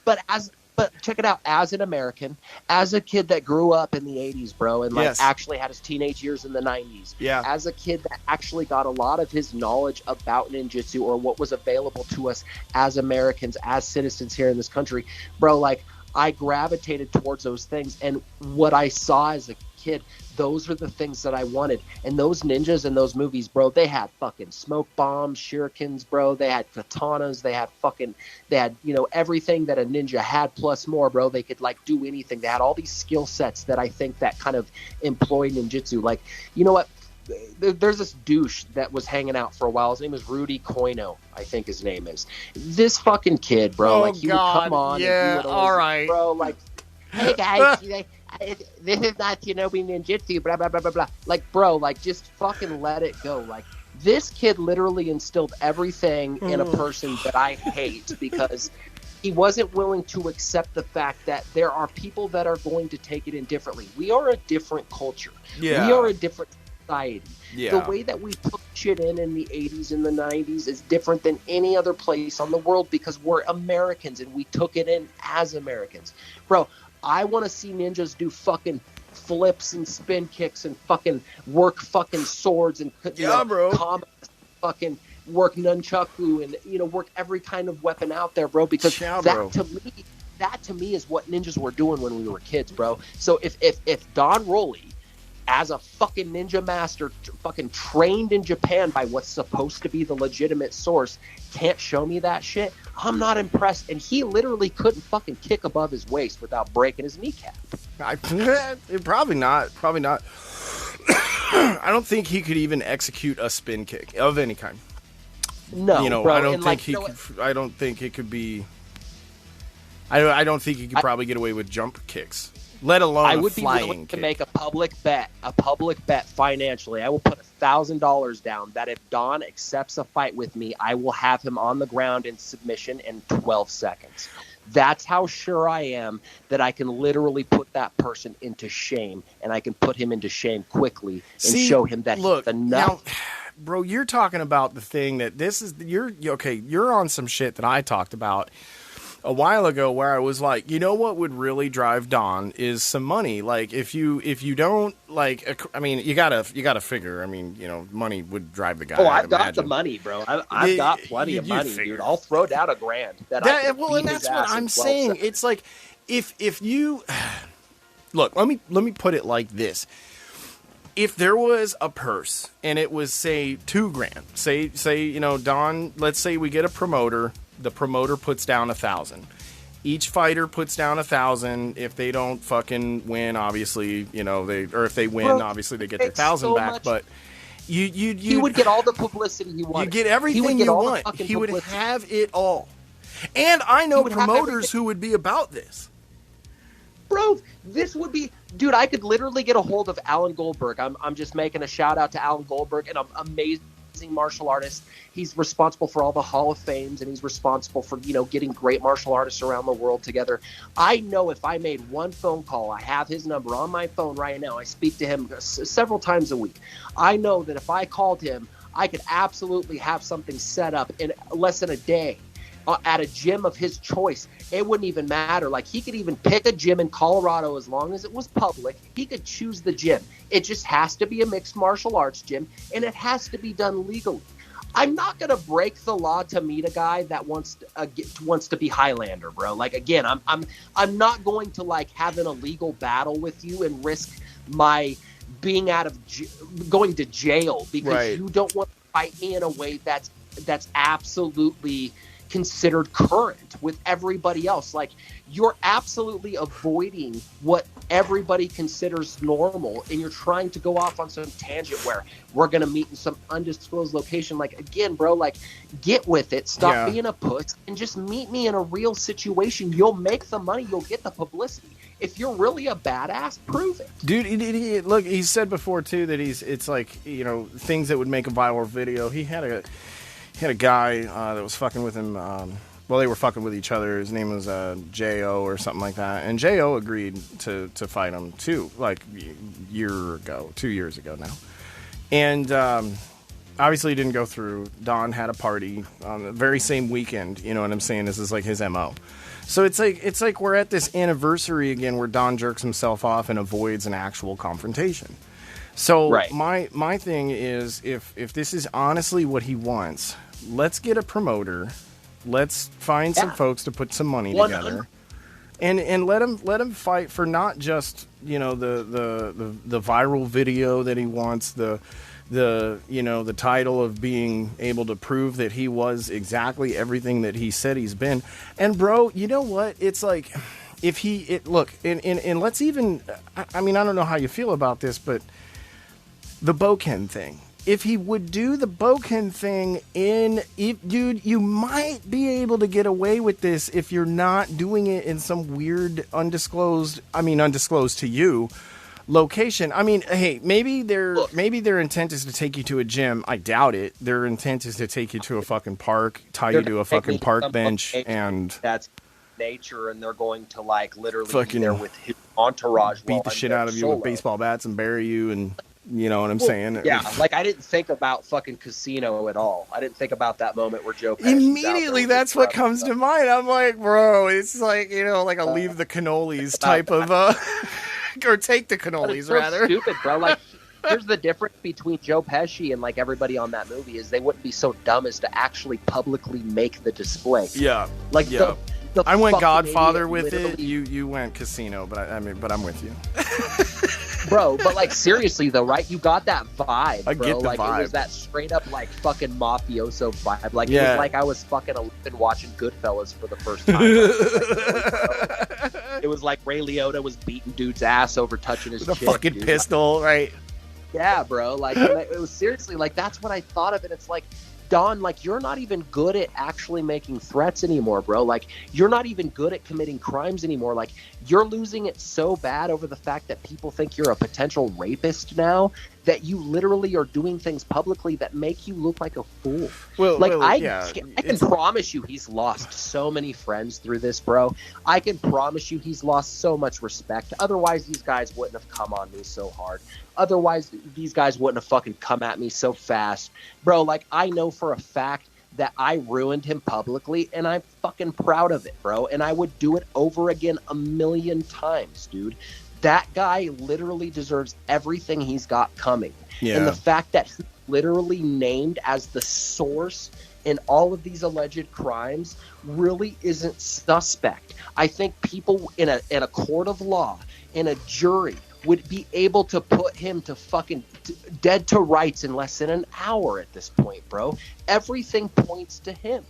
But check it out. As an American, as a kid that grew up in the 80s, bro, and like actually had his teenage years in the 90s. Yeah. As a kid that actually got a lot of his knowledge about ninjutsu, or what was available to us as Americans, as citizens here in this country, bro, like, I gravitated towards those things. And what I saw as a kid, those are the things that I wanted. And those ninjas in those movies, bro, they had fucking smoke bombs, shurikens, bro. They had katanas. They had, you know, everything that a ninja had plus more, bro. They could, like, do anything. They had all these skill sets that I think that kind of employ ninjutsu. Like, you know what? There's this douche that was hanging out for a while. His name is Rudy Koino, I think his name is. This fucking kid, bro. Like, he would come on. Yeah, and all right. Bro, like, hey, guys, this is not Shinobi Ninjutsu, blah, blah, blah, blah, blah. Like, bro, like, just fucking let it go. Like, this kid literally instilled everything in a person that I hate because he wasn't willing to accept the fact that there are people that are going to take it in differently. We are a different culture. Yeah. We are a different society. Yeah. The way that we put shit in the 80s and the 90s is different than any other place on the world because we're Americans and we took it in as Americans. Bro, I want to see ninjas do fucking flips and spin kicks and fucking work fucking swords and bro. Combat, fucking work nunchaku and, you know, work every kind of weapon out there, bro, because that to me is what ninjas were doing when we were kids, bro. So if Don Rawley, as a fucking ninja master, fucking trained in Japan by what's supposed to be the legitimate source, can't show me that shit, I'm not impressed. And he literally couldn't fucking kick above his waist without breaking his kneecap. Probably not. I don't think he could even execute a spin kick of any kind. No, you know, bro. I don't think he could. I don't think it could be. I don't think he could probably get away with jump kicks, let alone I would a be flying willing to kick. make a public bet financially. I will put $1,000 down that if Don accepts a fight with me, I will have him on the ground in submission in 12 seconds. That's how sure I am that I can literally put that person into shame, and I can put him into shame quickly and show him that he's enough. Now, bro, you're talking about the thing that you're on some shit that I talked about a while ago where I was like, you know what would really drive Don is some money. Like if you don't like, I mean, you gotta figure. I mean, you know, money would drive the guy. I've got the money, bro. I've got plenty of money, dude. I'll throw down $1,000. And that's what I'm saying. It's like if you look, let me put it like this. If there was a purse and it was say $2,000, say you know, Don, let's say we get a promoter. The promoter puts down 1,000. Each fighter puts down 1,000. If they don't fucking win, obviously, you know, if they win, obviously they get their 1,000 back. But he would get all the publicity he wanted. You get everything you want. He would have it all. And I know promoters who would be about this. Bro, this would be, dude, I could literally get a hold of Alan Goldberg. I'm just making a shout out to Alan Goldberg, and I'm amazing martial artist. He's responsible for all the Hall of Fames, and he's responsible for, you know, getting great martial artists around the world together. I know if I made one phone call, I have his number on my phone right now. I speak to him several times a week. I know that if I called him, I could absolutely have something set up in less than a day at a gym of his choice. It wouldn't even matter. Like, he could even pick a gym in Colorado as long as it was public. He could choose the gym. It just has to be a mixed martial arts gym, and it has to be done legally. I'm not going to break the law to meet a guy that wants to be Highlander, bro. Like, again, I'm not going to, like, have an illegal battle with you and risk my being going to jail because you don't want to fight me in a way that's absolutely considered current with everybody else. Like, you're absolutely avoiding what everybody considers normal, and you're trying to go off on some tangent where we're going to meet in some undisclosed location. Like, again, bro, like, get with it. Stop being a puss and just meet me in a real situation. You'll make the money. You'll get the publicity. If you're really a badass, prove it. Dude, look, he said before, too, that it's like, you know, things that would make a viral video. He had a guy that was fucking with him. They were fucking with each other. His name was J.O. or something like that. And J.O. agreed to fight him, too, like 2 years ago now. And obviously it didn't go through. Don had a party on the very same weekend. You know what I'm saying? This is like his M.O. So it's like we're at this anniversary again where Don jerks himself off and avoids an actual confrontation. So my thing is, if this is honestly what he wants, let's get a promoter. Let's find some folks to put some money together. and let him fight for not just, you know, the viral video that he wants, the you know, the title of being able to prove that he was exactly everything that he said he's been. And bro, you know what? It's like, if look, and let's even, I mean, I don't know how you feel about this, but the Boken thing. If he would do the Boken thing dude, you might be able to get away with this if you're not doing it in some weird undisclosed to you location. I mean, hey, maybe their intent is to take you to a gym. I doubt it. Their intent is to take you to a fucking park, tie you to a fucking park bench, and that's nature, and they're going to like literally fucking be there with his entourage, beat the shit out of you with baseball bats and bury you, and you know what I'm saying? Yeah, like I didn't think about fucking Casino at all. I didn't think about that moment where Joe Pesci's immediately that's what comes to mind. I'm like, bro, it's like, you know, like a leave the cannolis type of or take the cannolis, rather. Stupid, bro. Like, here's the difference between Joe Pesci and like everybody on that movie is they wouldn't be so dumb as to actually publicly make the display. Yeah, like yeah. I went Godfather with it. literally... You went Casino, but but I'm with you. Bro, but like seriously though, right? You got that vibe, bro. I get the like vibe. It was that straight up like fucking mafioso vibe. Like yeah. It was like I was fucking 11 watching Goodfellas for the first time. It was like Ray Liotta was beating dude's ass over touching his the chick, fucking dude. pistol, right? Yeah, bro. Like it was seriously like that's what I thought of it. It's like, Don, like you're not even good at actually making threats anymore, bro. Like you're not even good at committing crimes anymore. Like you're losing it so bad over the fact that people think you're a potential rapist now that you literally are doing things publicly that make you look like a fool. I can promise you he's lost so many friends through this, bro. I can promise you he's lost so much respect. Otherwise, these guys wouldn't have come on me so hard. Otherwise, these guys wouldn't have fucking come at me so fast. Bro, like, I know for a fact that I ruined him publicly, and I'm fucking proud of it, bro. And I would do it over again 1,000,000 times, dude. That guy literally deserves everything he's got coming. Yeah. And the fact that he's literally named as the source in all of these alleged crimes really isn't suspect. I think people in a court of law, in a jury, would be able to put him to fucking dead to rights in less than an hour at this point, bro. Everything points to him.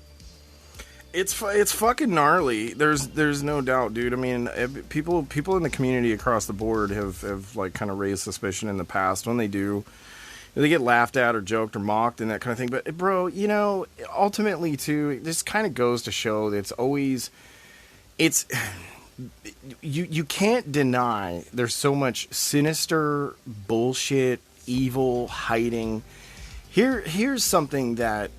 It's fucking gnarly. There's no doubt, dude. I mean, people in the community across the board have like kind of raised suspicion in the past. When they do, they get laughed at or joked or mocked and that kind of thing. But bro, you know, ultimately too, this kind of goes to show that you can't deny there's so much sinister bullshit, evil hiding. Here's something that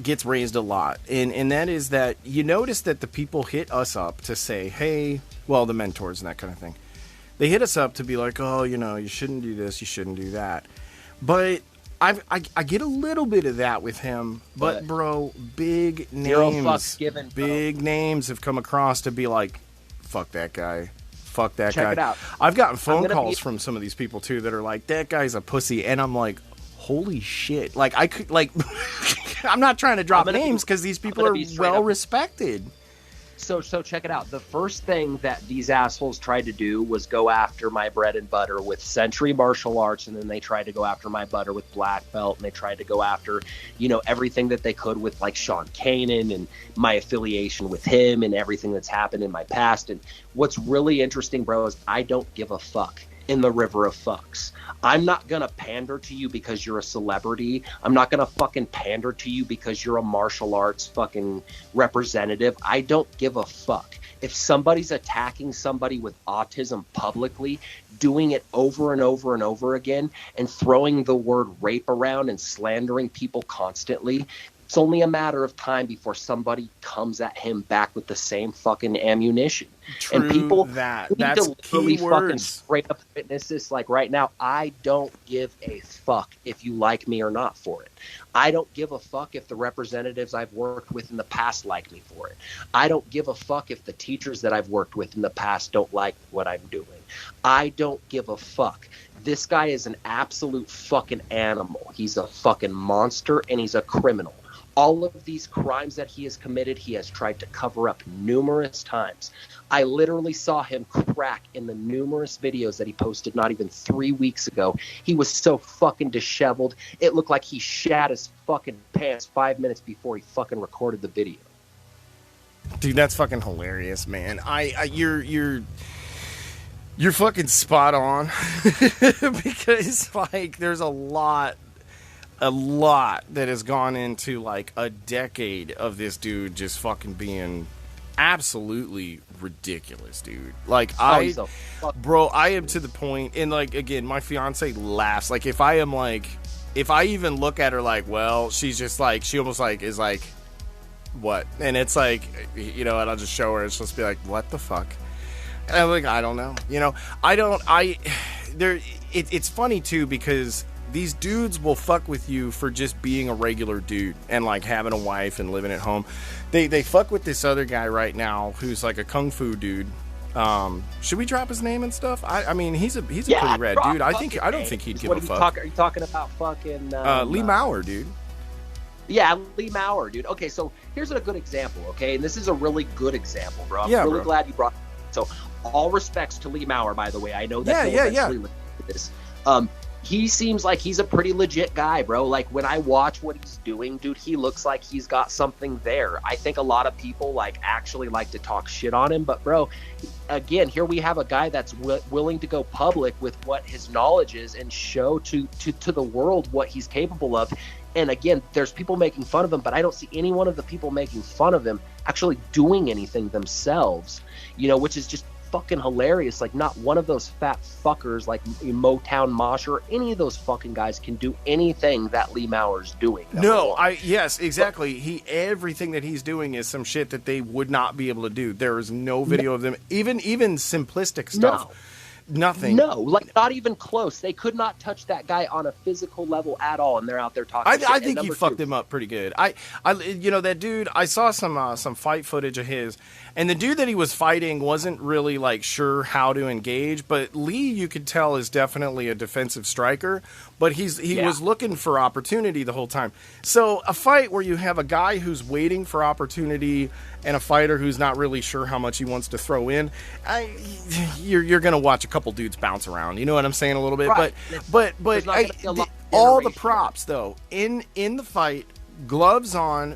gets raised a lot, and that is that you notice that the people hit us up to say, hey, well, the mentors and that kind of thing, they hit us up to be like, oh, you know, you shouldn't do this, you shouldn't do that. But I get a little bit of that with him, but bro, big names have come across to be like, fuck that guy. Fuck that guy. Check it out. I've gotten phone calls from some of these people too that are like, that guy's a pussy, and I'm like, holy shit. Like, I could, like, I'm not trying to drop names because these people are well respected. So check it out. The first thing that these assholes tried to do was go after my bread and butter with Century Martial Arts, and then they tried to go after my butter with Black Belt, and they tried to go after, you know, everything that they could with like Sean Kanan and my affiliation with him and everything that's happened in my past. And what's really interesting, bro, is I don't give a fuck in the river of fucks. I'm not gonna pander to you because you're a celebrity. I'm not gonna fucking pander to you because you're a martial arts fucking representative. I don't give a fuck. If somebody's attacking somebody with autism publicly, doing it over and over and over again, and throwing the word rape around and slandering people constantly, it's only a matter of time before somebody comes at him back with the same fucking ammunition. True, and people that's need to literally key fucking words. straight up witness this. Like right now, I don't give a fuck if you like me or not for it. I don't give a fuck if the representatives I've worked with in the past like me for it. I don't give a fuck if the teachers that I've worked with in the past don't like what I'm doing. I don't give a fuck. This guy is an absolute fucking animal. He's a fucking monster, and he's a criminal. All of these crimes that he has committed, he has tried to cover up numerous times. I literally saw him crack in the numerous videos that he posted not even 3 weeks ago. He was so fucking disheveled. It looked like he shat his fucking pants 5 minutes before he fucking recorded the video. Dude, that's fucking hilarious, man. You're fucking spot on. Because, like, there's a lot that has gone into, like, a decade of this dude just fucking being absolutely ridiculous, dude. Like, I am to the point, and, like, again, my fiance laughs. Like, if I even look at her like, well, she's just like, she almost like is like, what? And it's like, you know, and I'll just show her, and she'll just be like, what the fuck? And I'm like, I don't know. You know, it's funny too, because these dudes will fuck with you for just being a regular dude and like having a wife and living at home. They fuck with this other guy right now who's like a kung fu dude. Should we drop his name and stuff? I mean, he's a pretty rad dude. I don't think he'd give a fuck. Are you talking about fucking Lee Maurer, dude? Yeah, Lee Maurer, dude. Okay, so here's a good example, okay? And this is a really good example, bro. I'm really glad you brought it. So all respects to Lee Maurer, by the way. I know that this. He seems like he's a pretty legit guy, bro. Like, when I watch what he's doing, dude, he looks like he's got something there. I think a lot of people, like, actually like to talk shit on him. But, bro, again, here we have a guy that's willing to go public with what his knowledge is and show to the world what he's capable of. And, again, there's people making fun of him, but I don't see any one of the people making fun of him actually doing anything themselves, you know, which is just fucking hilarious. Like, not one of those fat fuckers like Motown Mosh or any of those fucking guys can do anything that Lee Maurer's doing. Yes, exactly. Everything that he's doing is some shit that they would not be able to do. There is no video of them, even simplistic stuff. Nothing. No, like, not even close. They could not touch that guy on a physical level at all, and they're out there talking shit. I think he fucked him up pretty good. You know, that dude, I saw some fight footage of his, and the dude that he was fighting wasn't really, like, sure how to engage, but Lee, you could tell, is definitely a defensive striker, but he was looking for opportunity the whole time. So a fight where you have a guy who's waiting for opportunity and a fighter who's not really sure how much he wants to throw in, you're going to watch a couple dudes bounce around. You know what I'm saying, a little bit? Right. But all the props, though, in the fight, gloves on,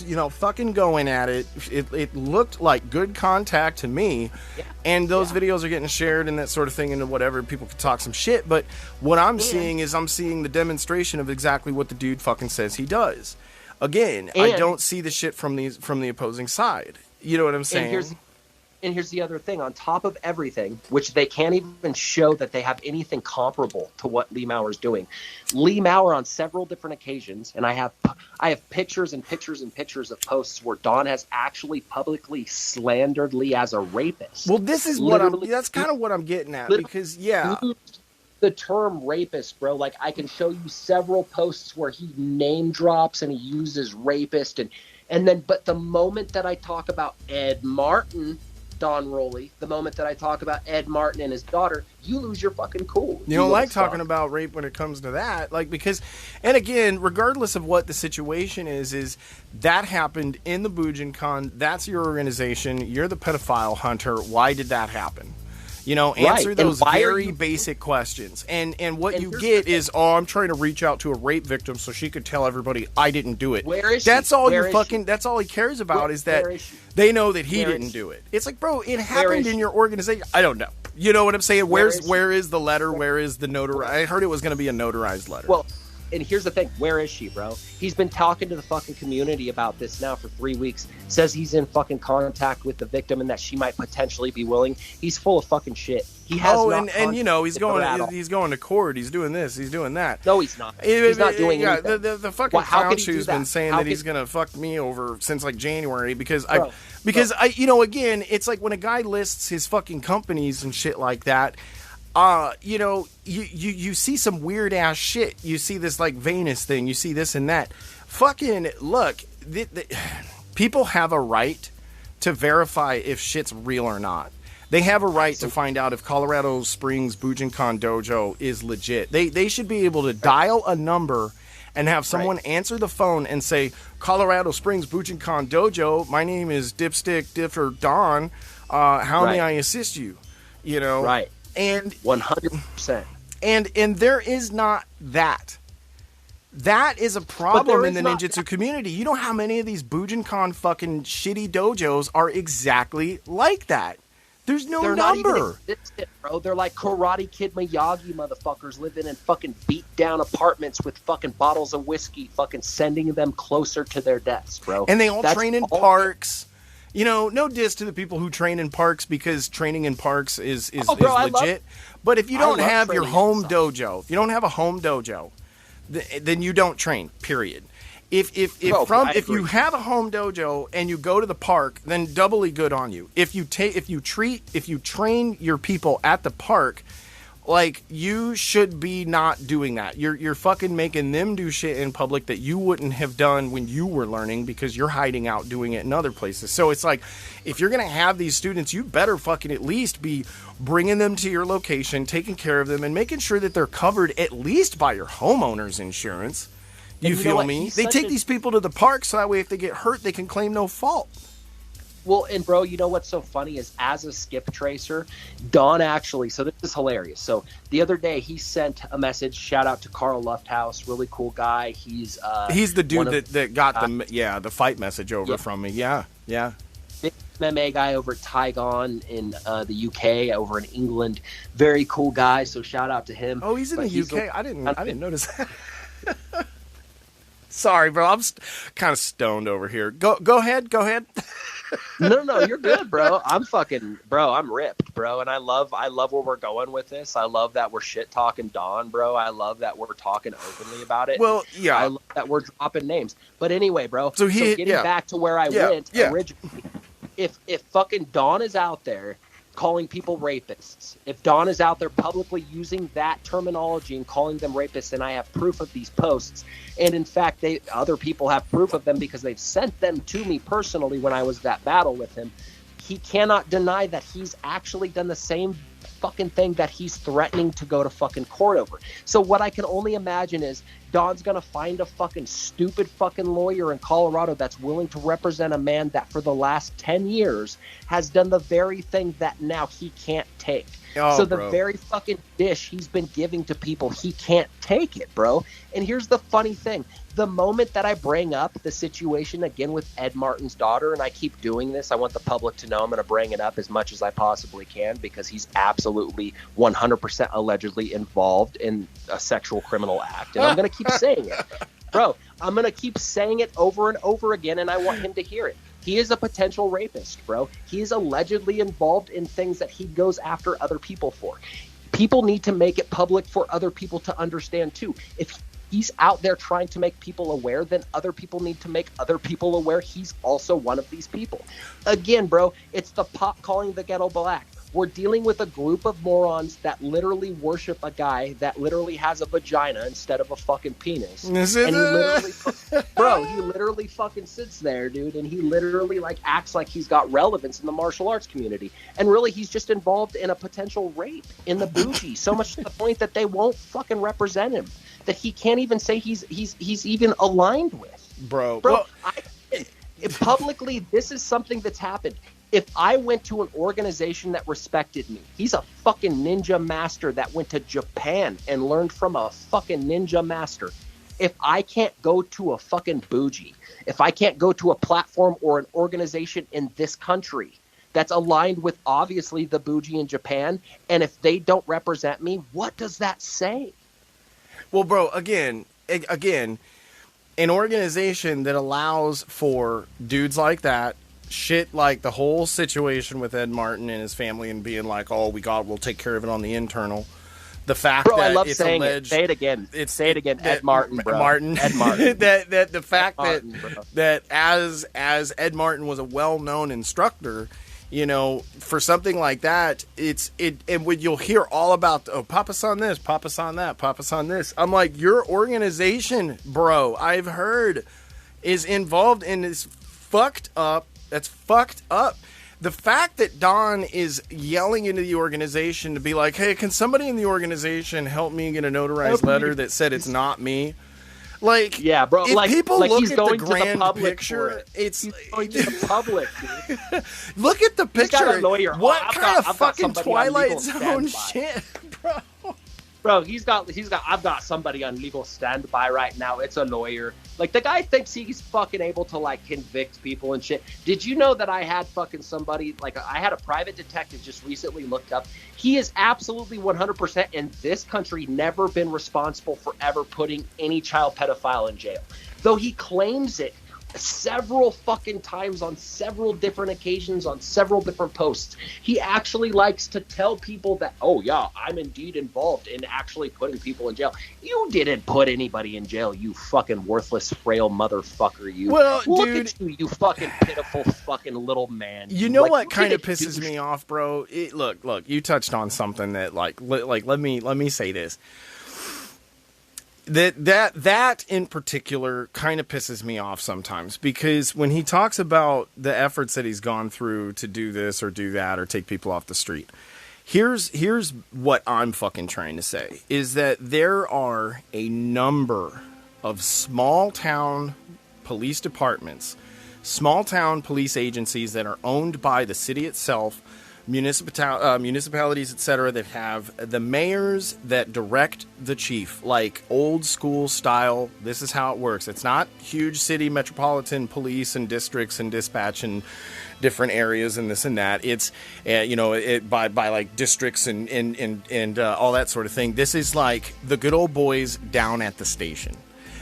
you know, fucking going at it. It looked like good contact to me. Yeah. And those videos are getting shared and that sort of thing, and whatever, people could talk some shit. But what I'm seeing is the demonstration of exactly what the dude fucking says he does. Again, I don't see the shit from the opposing side. You know what I'm saying? And here's the other thing. On top of everything, which they can't even show that they have anything comparable to what Lee Maurer's doing. Lee Maurer, on several different occasions, and I have pictures and pictures and pictures of posts where Don has actually publicly slandered Lee as a rapist. Well, this is that's kind of what I'm getting at, because the term rapist, bro. Like, I can show you several posts where he name drops and he uses rapist, and then, but the moment that I talk about Ed Martin, Don Rawley, the moment that I talk about Ed Martin and his daughter, you lose your fucking cool. You don't like talking about rape when it comes to that, like, because, and again, regardless of what the situation is that happened in the Bujinkan. That's your organization. You're the pedophile hunter. Why did that happen? You know, answer those very basic questions. And what you get is, I'm trying to reach out to a rape victim so she could tell everybody I didn't do it. Where is she? That's all that's all he cares about, is that they know that he didn't do it. It's like, bro, it happened in your organization. I don't know. You know what I'm saying? Where is the letter? Where is the notarized? I heard it was going to be a notarized letter. Well, and here's the thing. Where is she, bro? He's been talking to the fucking community about this now for 3 weeks. Says he's in fucking contact with the victim and that she might potentially be willing. He's full of fucking shit. He has and you know, he's going to court. He's doing this. He's doing that. No, he's not. He's not doing anything. The fucking clown shoe's been saying that he's gonna fuck me over since like January because I you know, again, it's like when a guy lists his fucking companies and shit like that. You know, you see some weird ass shit. You see this like Venus thing. You see this and that. Fucking look, people have a right to verify if shit's real or not. They have a right to find out if Colorado Springs Bujinkan Dojo is legit. They should be able to dial a number and have someone answer the phone and say, Colorado Springs Bujinkan Dojo, my name is Dipstick Differ Don. How may I assist you? You know? Right. And 100%. And there is not that. That is a problem in the ninjutsu community. You know how many of these Bujinkan fucking shitty dojos are exactly like that? There's no They're number. not even existent, bro. They're like Karate Kid Miyagi motherfuckers living in fucking beat down apartments with fucking bottles of whiskey, fucking sending them closer to their deaths, bro. And they all train in parks. You know, no diss to the people who train in parks, because training in parks is legit. But if you don't have your home dojo, if you don't have a home dojo, then you don't train, period. If you have a home dojo and you go to the park, then doubly good on you. If you train your people at the park, like, you should be not doing that. You're fucking making them do shit in public that you wouldn't have done when you were learning, because you're hiding out doing it in other places. So it's like, if you're going to have these students, you better fucking at least be bringing them to your location, taking care of them, and making sure that they're covered at least by your homeowner's insurance. You feel me? They take these people to the park so that way if they get hurt, they can claim no fault. Well, and bro, you know what's so funny is, as a skip tracer, Don actually, so this is hilarious. So the other day he sent a message, shout out to Carl Lufthouse, really cool guy. He's the dude that got the fight message over from me. Yeah. Big MMA guy over at Tygon in the UK, over in England. Very cool guy. So shout out to him. Oh, he's in the UK. I didn't notice that. Sorry, bro. I'm kind of stoned over here. Go ahead. No, you're good, bro. I'm ripped, bro. And I love where we're going with this. I love that we're shit talking Don, bro. I love that we're talking openly about it. Well, yeah. I love that we're dropping names. But anyway, bro. So getting back to where I went originally, if fucking Don is out there calling people rapists, if Don is out there publicly using that terminology and calling them rapists, and I have proof of these posts, and in fact other people have proof of them because they've sent them to me personally when I was at that battle with him, he cannot deny that he's actually done the same fucking thing that he's threatening to go to fucking court over. So what I can only imagine is Don's gonna find a fucking stupid fucking lawyer in Colorado that's willing to represent a man that for the last 10 years has done the very thing that now he can't take. The very fucking dish he's been giving to people, he can't take it, bro. And here's the funny thing. The moment that I bring up the situation again with Ed Martin's daughter, and I keep doing this, I want the public to know I'm going to bring it up as much as I possibly can, because he's absolutely 100% allegedly involved in a sexual criminal act. And I'm going to keep saying it. Bro, I'm going to keep saying it over and over again, and I want him to hear it. He is a potential rapist, bro. He is allegedly involved in things that he goes after other people for. People need to make it public for other people to understand, too. If he's out there trying to make people aware, then other people need to make other people aware he's also one of these people. Again, bro, it's the pot calling the ghetto black. We're dealing with a group of morons that literally worship a guy that literally has a vagina instead of a fucking penis. And he literally fucking sits there, dude, and he literally like acts like he's got relevance in the martial arts community. And really, he's just involved in a potential rape in the bougie, so much to the point that they won't fucking represent him, that he can't even say he's even aligned with. Bro, publicly, this is something that's happened. If I went to an organization that respected me, he's a fucking ninja master that went to Japan and learned from a fucking ninja master. If I can't go to a fucking bougie, if I can't go to a platform or an organization in this country that's aligned with obviously the bougie in Japan, and if they don't represent me, what does that say? Well, bro, again, an organization that allows for dudes like that, shit like the whole situation with Ed Martin and his family, and being like, oh, we'll take care of it on the internal. The fact that I love it's saying alleged, it. Say it again. Ed Martin, bro. Ed Martin. that the fact Martin, that as Ed Martin was a well-known instructor, you know, for something like that, and when you'll hear all about, Papa's on this, Papa's on that, Papa's on this. I'm like, your organization, bro, I've heard, is involved in this fucked up. That's fucked up. The fact that Don is yelling into the organization to be like, hey, can somebody in the organization help me get a notarized letter that said it's not me? Like, yeah, bro. If like people like look he's at going the to the grand public picture, it's he's going to the public, dude. Look at the He's got picture. a lawyer. What I've kind got of fucking somebody on Twilight legal Zone standby. shit, bro? Bro, I've got somebody on legal standby right now. It's a lawyer. Like, the guy thinks he's fucking able to, like, convict people and shit. Did you know that I had fucking somebody, like, I had a private detective just recently looked up. He is absolutely 100% in this country never been responsible for ever putting any child pedophile in jail. Though he claims it several fucking times on several different occasions on several different posts. He actually likes to tell people that, oh yeah, I'm indeed involved in actually putting people in jail. You didn't put anybody in jail, you fucking worthless, frail motherfucker. You. Well, look dude, at you fucking pitiful fucking little man. You know like, what kind of look at pisses me off, bro? Look, you touched on something that like let me say this. That in particular kind of pisses me off sometimes, because when he talks about the efforts that he's gone through to do this or do that or take people off the street, here's what I'm fucking trying to say, is that there are a number of small town police departments, small town police agencies that are owned by the city itself, municipalities, etc., that have the mayors that direct the chief, like old school style. This is how it works. It's not huge city metropolitan police and districts and dispatch and different areas and this and that. It's by like districts and all that sort of thing. This is like the good old boys down at the station.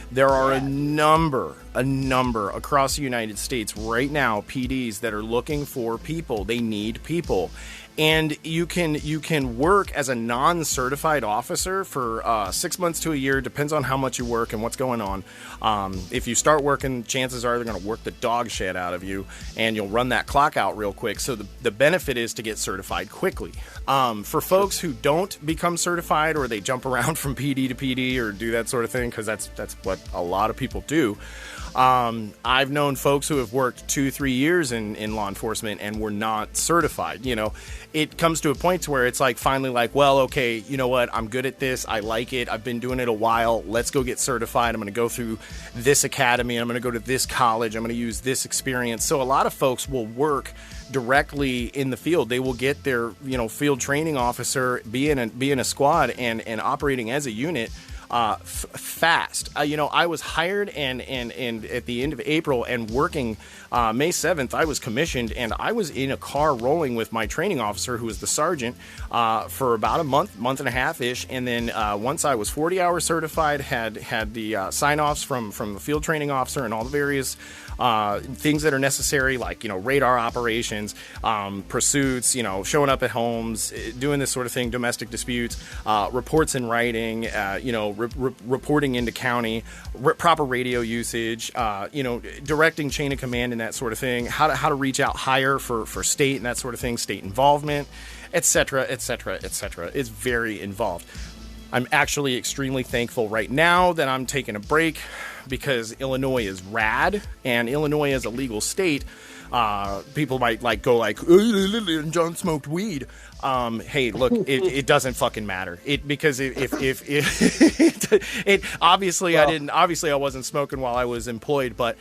There are a number across the United States right now, PDs, that are looking for people. They need people. And you can work as a non-certified officer for 6 months to a year, depends on how much you work and what's going on. If you start working, chances are they're going to work the dog shit out of you, and you'll run that clock out real quick. So the benefit is to get certified quickly. For folks who don't become certified, or they jump around from PD to PD or do that sort of thing, because that's what a lot of people do. I've known folks who have worked 2-3 years in law enforcement and were not certified. You know, it comes to a point to where it's like finally like, well, okay, you know what? I'm good at this. I like it. I've been doing it a while. Let's go get certified. I'm going to go through this academy. I'm going to go to this college. I'm going to use this experience. So a lot of folks will work directly in the field. They will get their, field training officer, be in a squad and operating as a unit fast. I was hired and at the end of April and working May 7th, I was commissioned, and I was in a car rolling with my training officer, who was the sergeant, for about a month and a half ish. And then once I was 40 hours certified, had the sign-offs from the field training officer and all the various things that are necessary, like, radar operations, pursuits, showing up at homes, doing this sort of thing, domestic disputes, reports in writing, reporting into county, proper radio usage, directing chain of command and that sort of thing, how to reach out higher for state and that sort of thing, state involvement, etc., etc., etc. It's very involved. I'm actually extremely thankful right now that I'm taking a break, because Illinois is rad, and Illinois is a legal state. People might go like, John smoked weed. Hey, look, it doesn't fucking matter. Because if obviously, I wasn't smoking while I was employed, but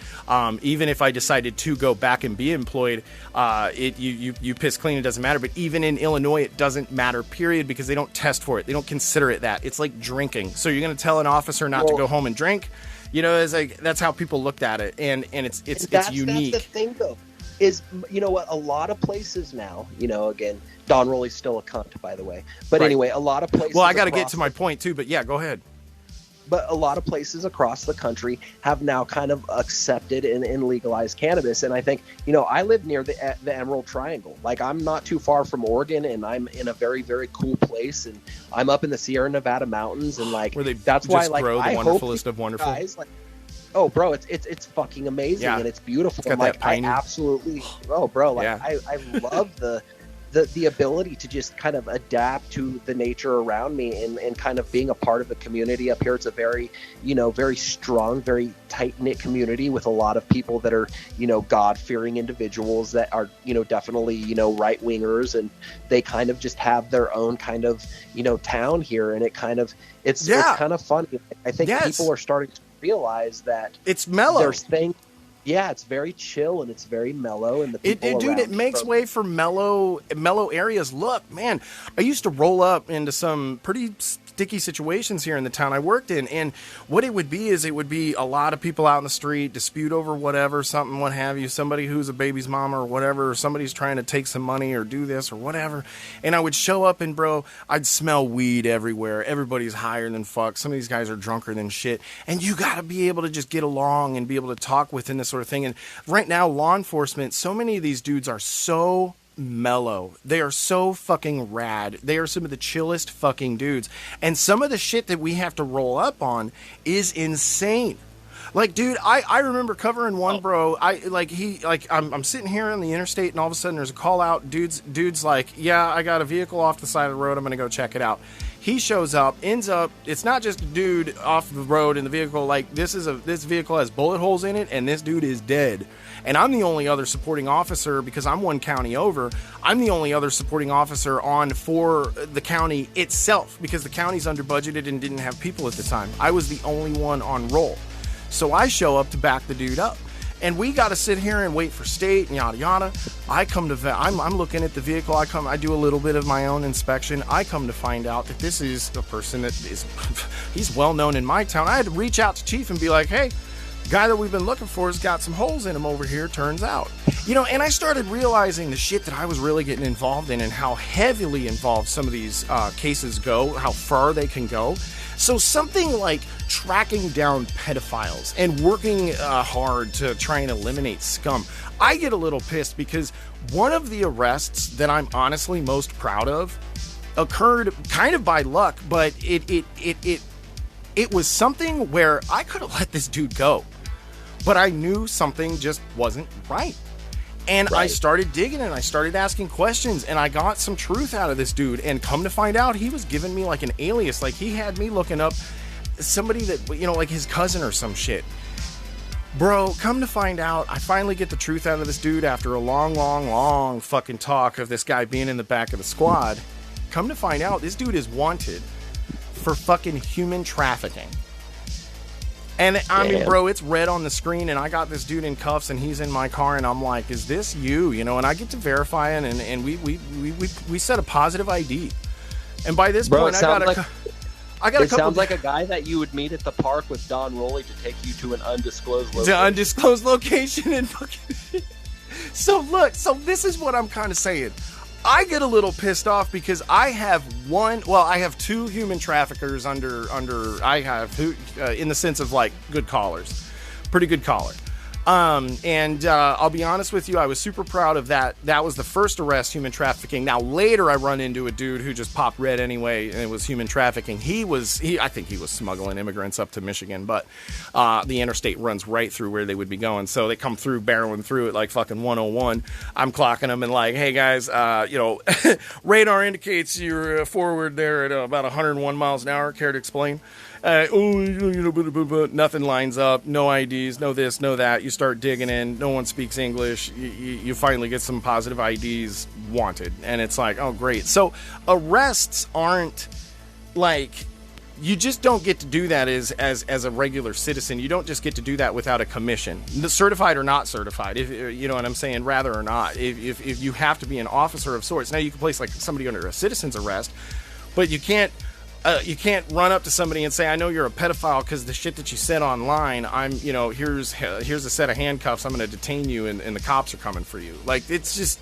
even if I decided to go back and be employed, you piss clean, it doesn't matter. But even in Illinois, it doesn't matter, period, because they don't test for it. They don't consider it that. It's like drinking. So you're going to tell an officer not to go home and drink? It's like, that's how people looked at it, and it's unique. That's the thing, though, is, what, a lot of places now, again, Don Rawley's still a cunt, by the way, but right. Anyway, a lot of places. Well, I got to get to my point too, but yeah, go ahead. But a lot of places across the country have now kind of accepted and legalized cannabis. And I think, I live near the Emerald Triangle. Like, I'm not too far from Oregon, and I'm in a very, very cool place. And I'm up in the Sierra Nevada mountains, and like, where they that's just why, grow like, the wonderfulest of wonderful. Guys, like, oh, bro, it's fucking amazing, and it's beautiful. It's got that piney. I absolutely, oh, bro, like, yeah. I love the ability to just kind of adapt to the nature around me and kind of being a part of the community up here. It's a very, very strong, very tight-knit community with a lot of people that are, God-fearing individuals that are, definitely, right-wingers, and they kind of just have their own kind of, town here, and it kind of, it's kind of funny. I think people are starting to realize that it's mellow. There's things. Yeah, it's very chill and it's very mellow, and the people dude, it makes way for mellow areas. Look, man, I used to roll up into some pretty sticky situations here in the town I worked in, and what it would be is it would be a lot of people out in the street, dispute over whatever, something, what have you, somebody who's a baby's mama or whatever, or somebody's trying to take some money or do this or whatever, and I would show up and, bro, I'd smell weed everywhere. Everybody's higher than fuck. Some of these guys are drunker than shit, and you gotta be able to just get along and be able to talk within this sort of thing. And right now, law enforcement, so many of these dudes are so mellow. They are so fucking rad. They are some of the chillest fucking dudes. And some of the shit that we have to roll up on is insane. Like, dude, I remember covering one, bro. I'm sitting here on the interstate, and all of a sudden there's a call out. Dude's like, yeah, I got a vehicle off the side of the road. I'm gonna go check it out. He shows up, ends up, it's not just a dude off the road in the vehicle. Like, this vehicle has bullet holes in it, and this dude is dead. And I'm the only other supporting officer, because I'm one county over. I'm the only other supporting officer on for the county itself, because the county's under budgeted and didn't have people at the time. I was the only one on roll. So I show up to back the dude up. And we got to sit here and wait for state and yada yada. I'm looking at the vehicle. I do a little bit of my own inspection. I come to find out that this is a person that is, he's well known in my town. I had to reach out to chief and be like, hey, guy that we've been looking for has got some holes in him over here, turns out. And I started realizing the shit that I was really getting involved in and how heavily involved some of these cases go, how far they can go. So something like tracking down pedophiles and working hard to try and eliminate scum, I get a little pissed because one of the arrests that I'm honestly most proud of occurred kind of by luck, but it was something where I could have let this dude go, but I knew something just wasn't right. And I started digging and I started asking questions, and I got some truth out of this dude. And come to find out, he was giving me like an alias. Like, he had me looking up somebody that, like his cousin or some shit. Bro, come to find out, I finally get the truth out of this dude after a long fucking talk of this guy being in the back of the squad. Come to find out, this dude is wanted for fucking human trafficking. And I mean, bro, it's red on the screen, and I got this dude in cuffs, and he's in my car, and I'm like, "Is this you?" And I get to verify it, and we set a positive ID. And by this point, I got a couple. Sounds like a guy that you would meet at the park with Don Rowley to take you to an undisclosed location. To undisclosed location, and fucking. So look, this is what I'm kind of saying. I get a little pissed off because I have two human traffickers under I have in the sense of like good collars, pretty good collar. And I'll be honest with you, I was super proud of that. That was the first arrest, human trafficking. Now later I run into a dude who just popped red anyway, and it was human trafficking. I think he was smuggling immigrants up to Michigan, but the interstate runs right through where they would be going. So they come through, barreling through it like fucking 101. I'm clocking them and like, hey guys, radar indicates you're forward there at about 101 miles an hour. Care to explain? Nothing lines up, no IDs, no this, no that. You start digging in, no one speaks English. You finally get some positive IDs, wanted. And it's like, oh, great. So arrests aren't like, you just don't get to do that as a regular citizen. You don't just get to do that without a commission, certified or not certified, if you know what I'm saying, rather or not. If you have to be an officer of sorts. Now you can place like somebody under a citizen's arrest, but you can't run up to somebody and say, I know you're a pedophile because the shit that you said online, here's a set of handcuffs, I'm going to detain you, and the cops are coming for you. Like, it's just,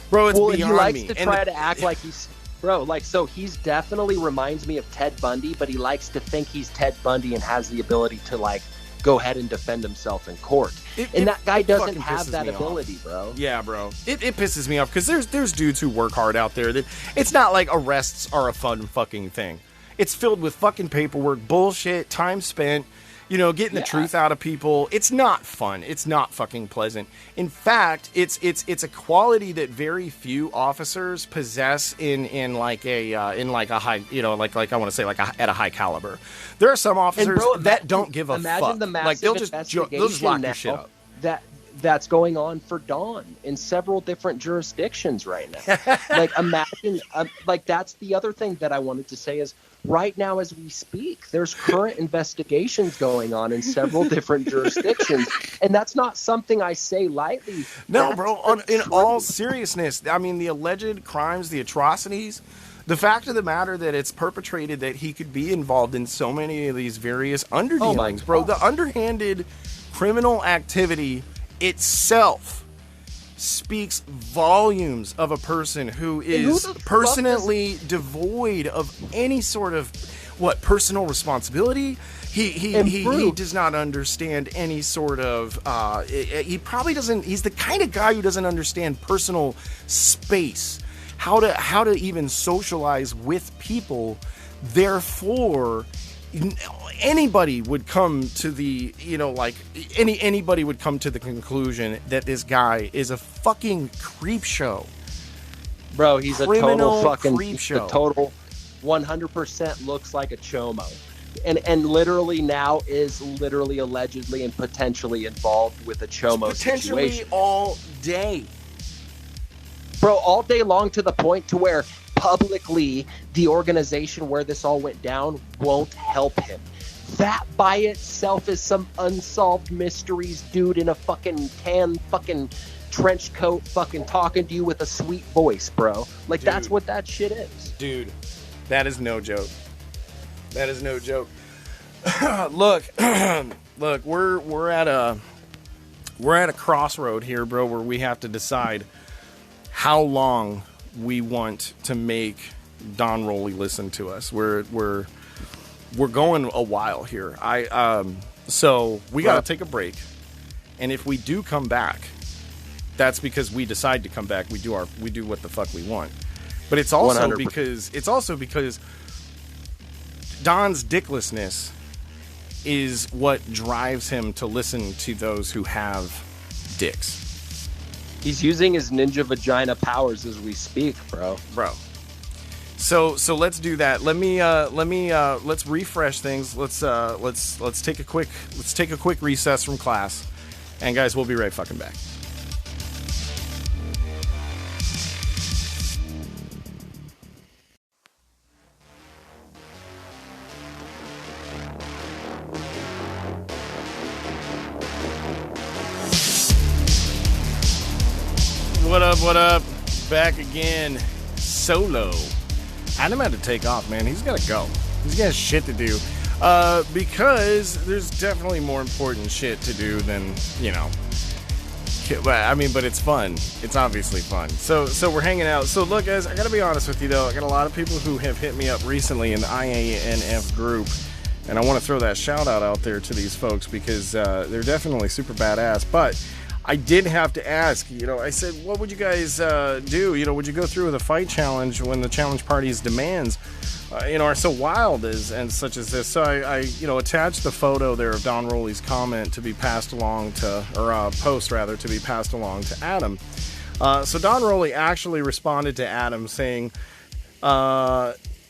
bro, it's beyond me. He likes to try to act like he's, bro, like, so he's definitely reminds me of Ted Bundy, but he likes to think he's Ted Bundy and has the ability to, like, go ahead and defend himself in court. That guy doesn't have that ability, bro. Yeah, bro. It pisses me off because there's dudes who work hard out there that it's not like arrests are a fun fucking thing. It's filled with fucking paperwork, bullshit, time spent, getting the truth out of people. It's not fun. It's not fucking pleasant. In fact, it's a quality that very few officers possess in a high, like I want to say, at a high caliber. There are some officers that don't give a fuck. Imagine the massive they'll just lock your shit up. that's going on for Dawn in several different jurisdictions right now. Like, imagine, like, that's the other thing that I wanted to say is right now as we speak, there's current investigations going on in several different jurisdictions. And that's not something I say lightly. No, That's bro, the in truth. all seriousness, I mean, the alleged crimes, the atrocities, the fact of the matter that it's perpetrated that he could be involved in so many of these various underdealings, bro. The underhanded criminal activity itself speaks volumes of a person who is personally devoid of any sort of personal responsibility. He does not understand any sort of he probably doesn't. He's the kind of guy who doesn't understand personal space, how to even socialize with people. Therefore, anybody would come to the, anybody would come to the conclusion that this guy is a fucking creep show. Bro, he's a total fucking creep show. The total 100% looks like a chomo. And literally now is literally allegedly and potentially involved with a chomo Potentially situation. all day. Bro, all day long, to the point to where publicly the organization where this all went down won't help him. That by itself is some unsolved mysteries dude in a fucking tan fucking trench coat fucking talking to you with a sweet voice, bro. Like, dude, that's what that shit is. Dude, that is no joke. That is no joke. Look, we're at a crossroad here, bro, where we have to decide how long we want to make Don Rawley listen to us. We're going a while here. So we got to take a break. And if we do come back, that's because we decide to come back. We do what the fuck we want. But it's also 100%. because Don's dicklessness is what drives him to listen to those who have dicks. He's using his ninja vagina powers as we speak, bro. So let's do that. Let's refresh things. Let's take a quick recess from class. And guys, we'll be right fucking back. What up? Back again, solo. Adam had to take off, man. He's got to go. He's got shit to do. Because there's definitely more important shit to do than, I mean, but it's fun. It's obviously fun. So we're hanging out. So look, guys, I got to be honest with you, though. I got a lot of people who have hit me up recently in the IANF group. And I want to throw that shout out there to these folks because they're definitely super badass. But I did have to ask, I said, what would you guys do? Would you go through with a fight challenge when the challenge party's demands, are so wild and such as this? So I attached the photo there of Don Rawley's comment to be passed along to, or post rather, to be passed along to Adam. So Don Rawley actually responded to Adam saying,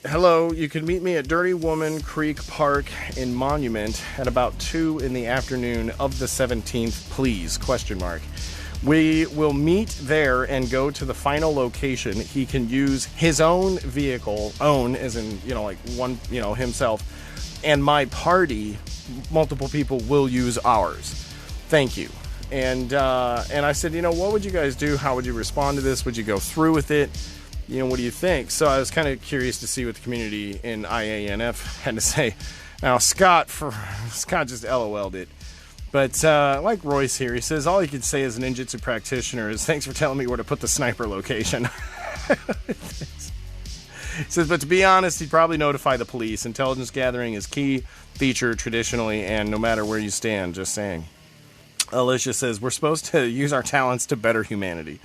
hello, you can meet me at Dirty Woman Creek Park in Monument at about 2 in the afternoon of the 17th, please, ? We will meet there and go to the final location. He can use his own vehicle, own as in, himself, and my party, multiple people will use ours. Thank you. And I said, what would you guys do? How would you respond to this? Would you go through with it? What do you think? So I was kind of curious to see what the community in IANF had to say. Now, Scott just LOL'd it. But like Royce here, he says, all he can say as a ninjutsu practitioner is, thanks for telling me where to put the sniper location. He says, but to be honest, he'd probably notify the police. Intelligence gathering is key feature traditionally, and no matter where you stand, just saying. Alicia says, we're supposed to use our talents to better humanity.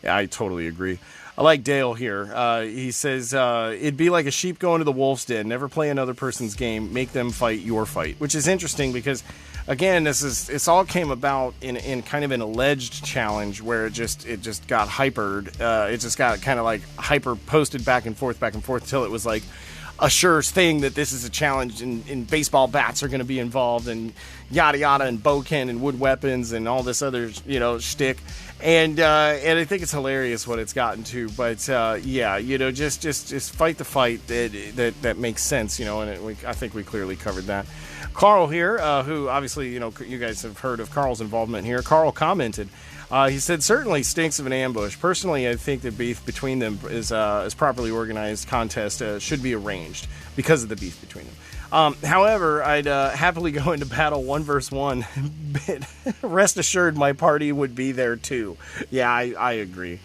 Yeah, I totally agree. I like Dale here. He says, it'd be like a sheep going to the wolf's den. Never play another person's game. Make them fight your fight. Which is interesting because, again, this all came about in kind of an alleged challenge where it just got hypered. It just got kind of like hyper posted back and forth till it was like a sure thing that this is a challenge, and baseball bats are going to be involved, and yada yada, and boken and wood weapons and all this other shtick. And I think it's hilarious what it's gotten to, but just fight the fight that makes sense, and I think we clearly covered that. Carl here, who obviously you guys have heard of Carl's involvement here. Carl commented. He said, certainly stinks of an ambush. Personally, I think the beef between them is properly organized contest should be arranged because of the beef between them. However, I'd happily go into battle 1v1. Rest assured, my party would be there too. Yeah, I agree.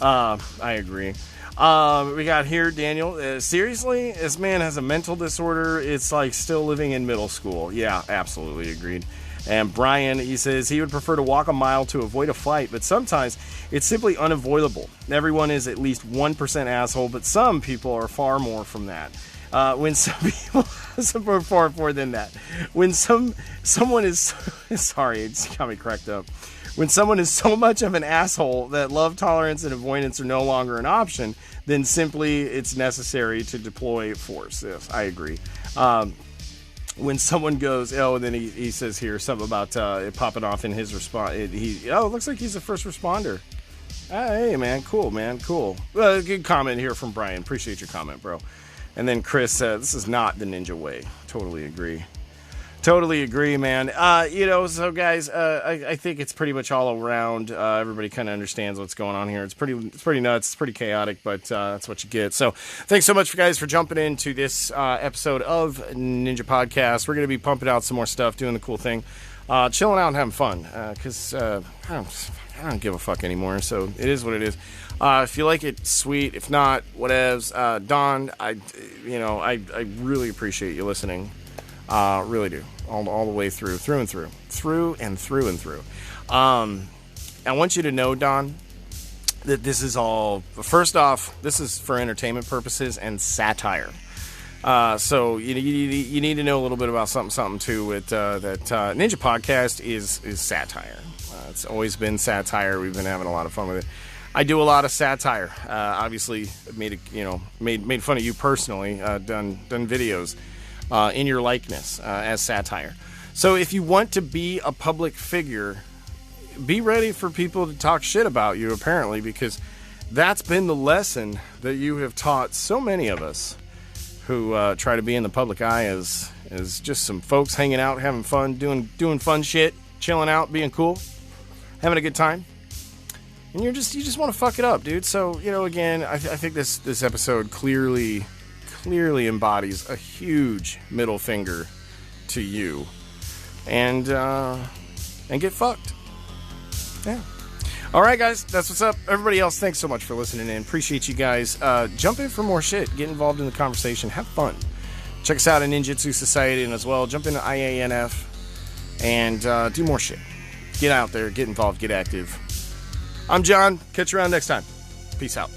I agree. We got here, Daniel. Seriously, this man has a mental disorder. It's like still living in middle school. Yeah, absolutely agreed. And Brian, he says he would prefer to walk a mile to avoid a fight, but sometimes it's simply unavoidable. Everyone is at least 1% asshole, but some people are far more from that. When some people, some are far more than that. When someone is, sorry, it's got me cracked up. When someone is so much of an asshole that love, tolerance, and avoidance are no longer an option, then simply it's necessary to deploy force. Yes, I agree. When someone goes, and then he says here something about it popping off in his response. It looks like he's a first responder. Hey, man, cool, man, cool. Good comment here from Brian. Appreciate your comment, bro. And then Chris said, this is not the ninja way. Totally agree. Totally agree, man. So guys, I think it's pretty much all around. Everybody kind of understands what's going on here. It's pretty nuts. It's pretty chaotic, but that's what you get. So thanks so much, guys, for jumping into this episode of Ninja Podcast. We're going to be pumping out some more stuff, doing the cool thing, chilling out and having fun, because I don't give a fuck anymore. So it is what it is. If you like it, sweet. If not, whatevs. Don, I really appreciate you listening. Really do. All the way through and through. I want you to know, Don, that this is all, first off, this is for entertainment purposes and satire. So you need to know a little bit about something too. With that Ninja Podcast is satire. It's always been satire. We've been having a lot of fun with it. I do a lot of satire. Obviously, made fun of you personally. Done videos in your likeness as satire. So if you want to be a public figure, be ready for people to talk shit about you, apparently, because that's been the lesson that you have taught so many of us who try to be in the public eye as just some folks hanging out, having fun, doing fun shit, chilling out, being cool, having a good time. And you just want to fuck it up, dude. So, again, I think this episode clearly embodies a huge middle finger to you, and get fucked. Yeah. All right, guys, that's what's up. Everybody else, thanks so much for listening in. Appreciate you guys. Jump in for more shit. Get involved in the conversation. Have fun. Check us out at Ninjutsu Society, and as well, jump into IANF and do more shit. Get out there, get involved, get active. I'm John. Catch you around next time. Peace out.